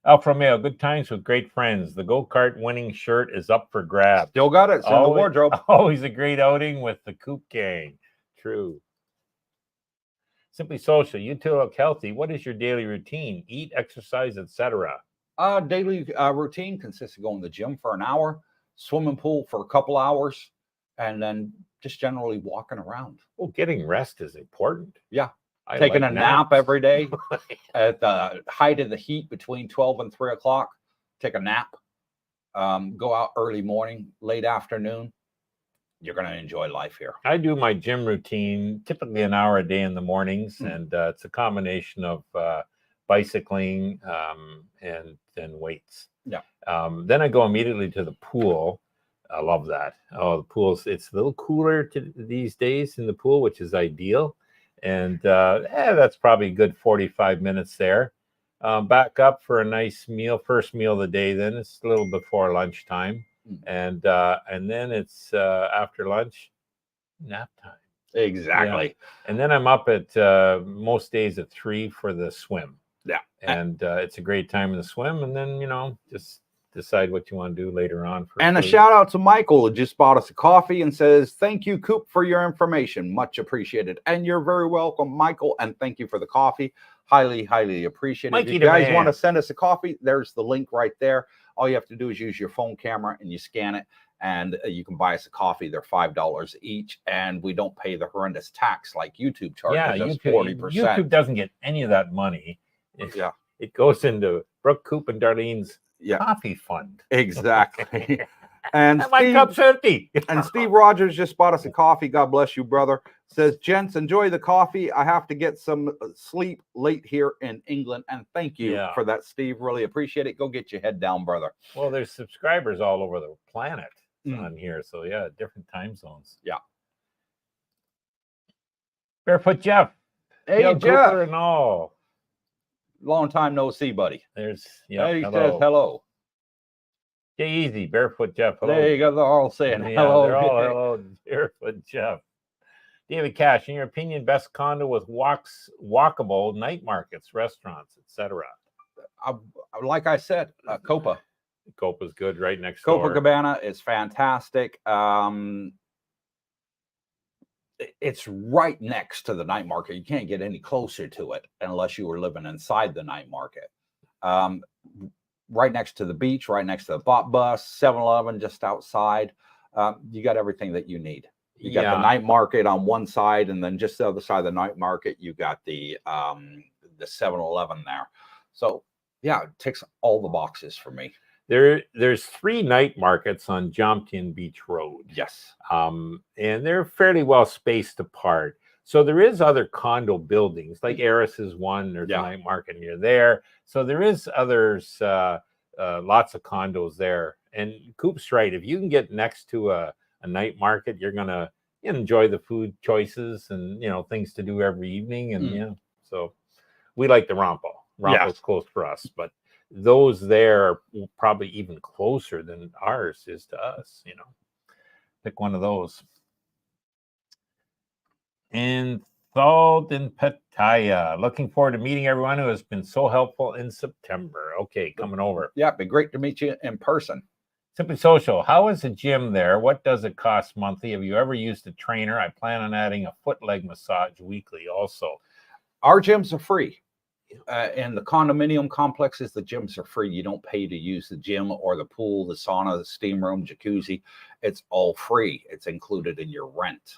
Alfa Romeo, good times with great friends. The go-kart winning shirt is up for grabs. Still got it. It's in the wardrobe. Always a great outing with the Coop gang. True. Simply Social, you two look healthy. What is your daily routine? Eat, exercise, etc. Daily routine consists of going to the gym for an hour, swimming pool for a couple hours, and then just generally walking around. Well, getting rest is important. Yeah. Taking like a nap naps. every day at the height of the heat between 12 and 3 o'clock. Take a nap. Go out early morning, late afternoon. You're going to enjoy life here. I do my gym routine, typically an hour a day in the mornings, and it's a combination of bicycling and weights. Yeah. Then I go immediately to the pool. I love that. Oh, the pool's, it's a little cooler these days in the pool, which is ideal. And that's probably a good 45 minutes there. Back up for a nice meal, first meal of the day. Then it's a little before lunchtime. And then it's after lunch, nap time. Exactly. Yeah. And then I'm up at most days at 3 for the swim. Yeah. And it's a great time in the swim. And then, just decide what you want to do later on. And a shout out to Michael, who just bought us a coffee and says, thank you, Coop, for your information. Much appreciated. And you're very welcome, Michael. And thank you for the coffee. Highly, highly appreciated. Mikey, if you guys want to send us a coffee, there's the link right there. All you have to do is use your phone camera and you scan it, and you can buy us a coffie. They're $5 each, and we don't pay the horrendous tax like YouTube charges us 40%. YouTube doesn't get any of that money. It goes into Brooke, Coop, and Darlene's coffee fund. Exactly. And my cup's empty. And Steve Rogers just bought us a coffee. God bless you, brother. Says, gents, enjoy the coffee. I have to get some sleep late here in England. And thank you for that, Steve. Really appreciate it. Go get your head down, brother. Well, there's subscribers all over the planet on here. So, different time zones. Yeah. Barefoot Jeff. Hey, Yo, Jeff. Cooper and all. Long time no see, buddy. There's, he says hello. Stay easy, Barefoot Jeff. Hello. There you go. They're all saying hello. They're all hello, Barefoot Jeff. David Cash, in your opinion, best condo with walkable night markets, restaurants, etc. Like I said, Copa. Copa's good, right next door. Copacabana is fantastic. It's right next to the night market. You can't get any closer to it unless you were living inside the night market. Right next to the beach, right next to the bus, 7-Eleven just outside. You got everything that you need. You got the night market on one side, and then just the other side of the night market, you got the 7-Eleven there. So yeah, it ticks all the boxes for me. There's 3 night markets on Jomtien Beach Road. Yes. And they're fairly well spaced apart. So there is other condo buildings, like Eris is one. There's a night market near there. So there is others, lots of condos there. And Coop's right. If you can get next to a night market, you're going to enjoy the food choices and, things to do every evening. And, so we like the Rompo. Rompo's close for us. But those there are probably even closer than ours is to us, Pick one of those. And Thald in Pattaya. Looking forward to meeting everyone who has been so helpful in September. Okay, coming over. Yeah, it'd be great to meet you in person. Simply Social. How is the gym there? What does it cost monthly? Have you ever used a trainer? I plan on adding a foot leg massage weekly also. Our gyms are free. In the condominium complexes, the gyms are free. You don't pay to use the gym or the pool, the sauna, the steam room, jacuzzi. It's all free. It's included in your rent.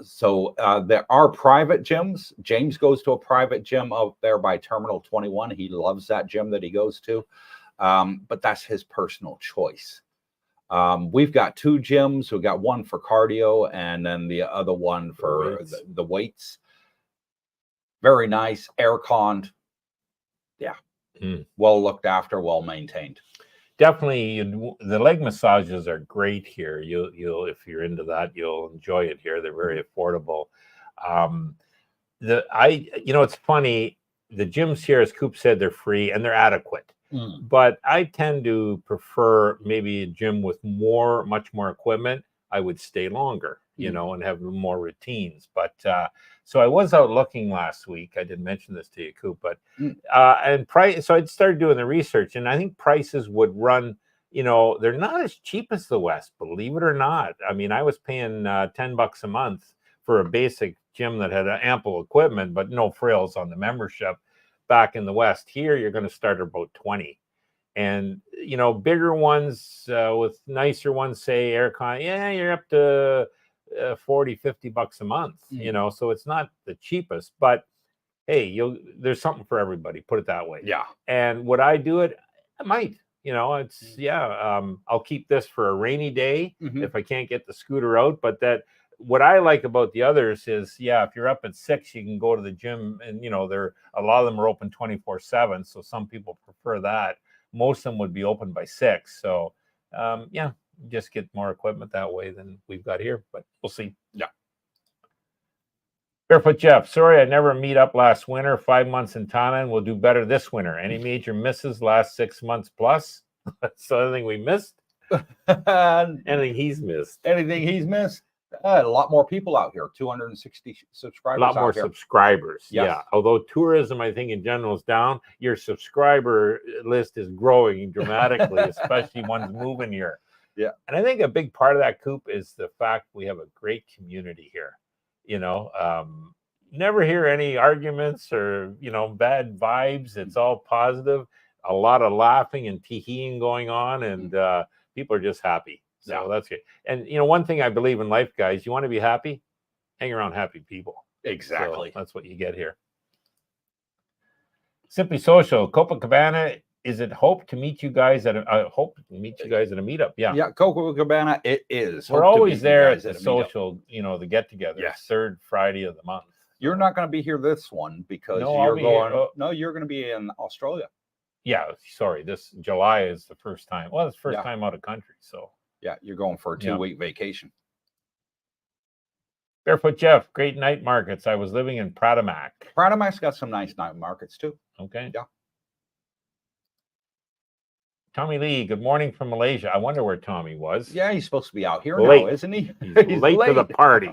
So there are private gyms. James goes to a private gym up there by Terminal 21. He loves that gym that he goes to, but that's his personal choice. We've got 2 gyms. We've got one for cardio and then the other one for the weights. Very nice, air-conned. Yeah. Well looked after, well maintained. Definitely, the leg massages are great here. You'll if you're into that, you'll enjoy it here. They're very affordable. It's funny. The gyms here, as Coop said, they're free and they're adequate. But I tend to prefer maybe a gym with much more equipment. I would stay longer, and have more routines. But so I was out looking last week. I didn't mention this to you, Coop, but and price. So I started doing the research, and I think prices would run. They're not as cheap as the West, believe it or not. I mean, I was paying $10 a month for a basic gym that had ample equipment, but no frills on the membership. Back in the West, here you're going to start at about 20. And bigger ones with nicer ones, say aircon, you're up to $40-50 a month, you know, so it's not the cheapest, but hey, there's something for everybody, put it that way. Yeah. And would I do it? I might, you know, it's, I'll keep this for a rainy day if I can't get the scooter out. But what I like about the others is, if you're up at 6, you can go to the gym, and, you know, a lot of them are open 24/7. So some people prefer that. Most of them would be open by 6. So, just get more equipment that way than we've got here, but we'll see. Yeah. Barefoot Jeff, sorry I never meet up last winter. 5 months in Thailand. We'll do better this winter. Any major misses last 6 months plus? So anything we missed? Anything he's missed? Anything he's missed? A lot more people out here. 260 subscribers. A lot more subscribers. Yes. Yeah. Although tourism, I think in general is down, your subscriber list is growing dramatically, especially ones moving here. Yeah. And I think a big part of that, Coop, is the fact we have a great community here. You know, never hear any arguments or, you know, bad vibes. It's all positive. A lot of laughing and tee-heeing going on, and people are just happy. So that's good. And, you know, one thing I believe in life, guys, you want to be happy, hang around happy people. Exactly. So that's what you get here. Simply Social, Copacabana. Is it hope to meet you guys at a meetup? Yeah, Copacabana, it is. We're always there at the social, you know, the get-together. Yes. 3rd Friday of the month. You're not going to be here this one because you're going to be in Australia. Yeah, sorry. This July is the first time. Well, it's the first time out of country. So yeah, you're going for a 2-week vacation. Barefoot Jeff, great night markets. I was living in Pratamac. Pratamac's got some nice night markets too. Okay. Yeah. Tommy Lee, good morning from Malaysia. I wonder where Tommy was. Yeah, he's supposed to be out here late. now, isn't he? He's late to the party.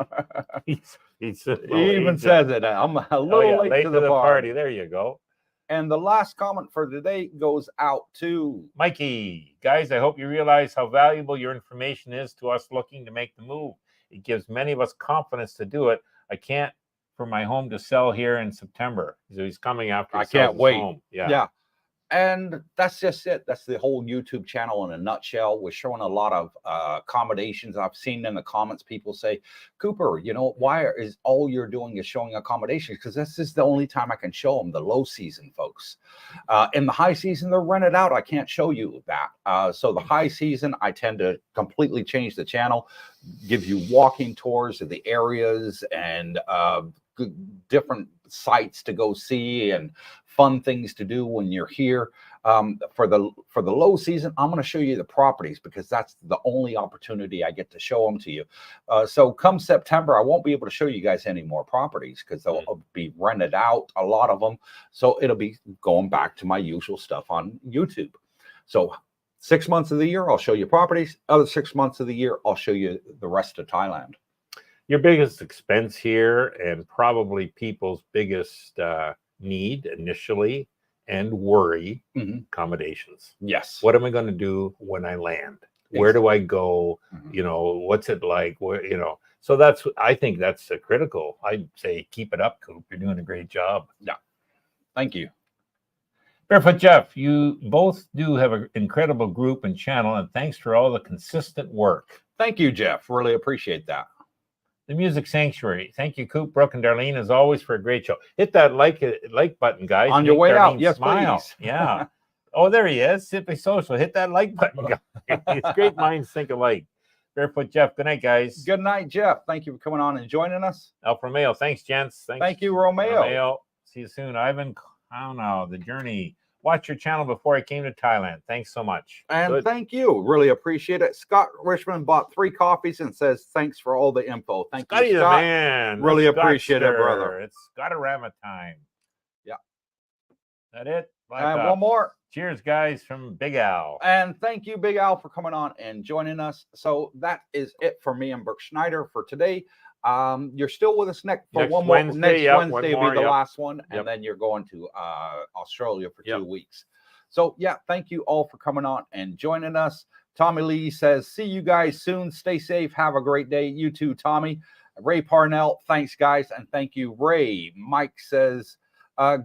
He even says it. I'm a little late to the party. There you go. And the last comment for today goes out to Mikey. Guys, I hope you realize how valuable your information is to us looking to make the move. It gives many of us confidence to do it. I can't for my home to sell here in September. So he's coming after. I can't wait. Home. Yeah. And that's just it. That's the whole YouTube channel in a nutshell. We're showing a lot of accommodations. I've seen in the comments people say, Cooper, you know, why is all you're doing is showing accommodations? Because this is the only time I can show them, the low season, folks. In the high season, they're rented out. I can't show you that. So the high season, I tend to completely change the channel, give you walking tours of the areas and different sites to go see and fun things to do when you're here. For the low season, I'm going to show you the properties because that's the only opportunity I get to show them to you. So come September, I won't be able to show you guys any more properties because they'll be rented out, a lot of them. So it'll be going back to my usual stuff on YouTube. So 6 months of the year, I'll show you properties. Other 6 months of the year, I'll show you the rest of Thailand. Your biggest expense here, and probably people's biggest need initially and worry, accommodations. Yes. What am I going to do when I land? Where do I go? You know, what's it like? Where, you know, so I think that's critical. I'd say keep it up, Coop. You're doing a great job. Yeah. Thank you. Barefoot Jeff, you both do have an incredible group and channel, and thanks for all the consistent work. Thank you, Jeff. Really appreciate that. The Music Sanctuary. Thank you, Coop, Brooke, and Darlene, as always, for a great show. Hit that like button, guys. On your way out. Yes, smile. please. Yeah. Oh, there he is. Simply Social. Hit that like button, guys. Great minds think alike. Barefoot Jeff. Good night, guys. Good night, Jeff. Thank you for coming on and joining us. El Romeo. Thanks, gents. Thank you, Romeo. See you soon. Ivan Condo, The Journey. Watch your channel before I came to Thailand. Thanks so much. And thank you. Really appreciate it. Scott Richmond bought 3 coffees and says, thanks for all the info. Thank Scotty you, Scott. The man. Really appreciate it, brother. It's Scottorama time. Yeah. That it? And one more. Cheers, guys, from Big Al. And thank you, Big Al, for coming on and joining us. So that is it for me and Brooke Schneider for today. You're still with us next one more. Next Wednesday will be the last one, and then you're going to Australia for 2 weeks. So yeah, thank you all for coming on and joining us. Tommy Lee says, see you guys soon. Stay safe. Have a great day. You too, Tommy. Ray Parnell, thanks, guys, and thank you, Ray. Mike says,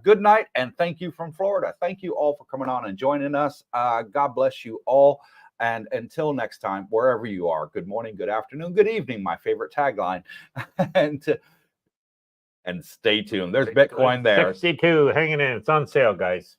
good night, and thank you from Florida. Thank you all for coming on and joining us. God bless you all. And until next time, wherever you are, good morning, good afternoon, good evening, my favorite tagline. And stay tuned. There's Bitcoin there. 62 hanging in. It's on sale, guys.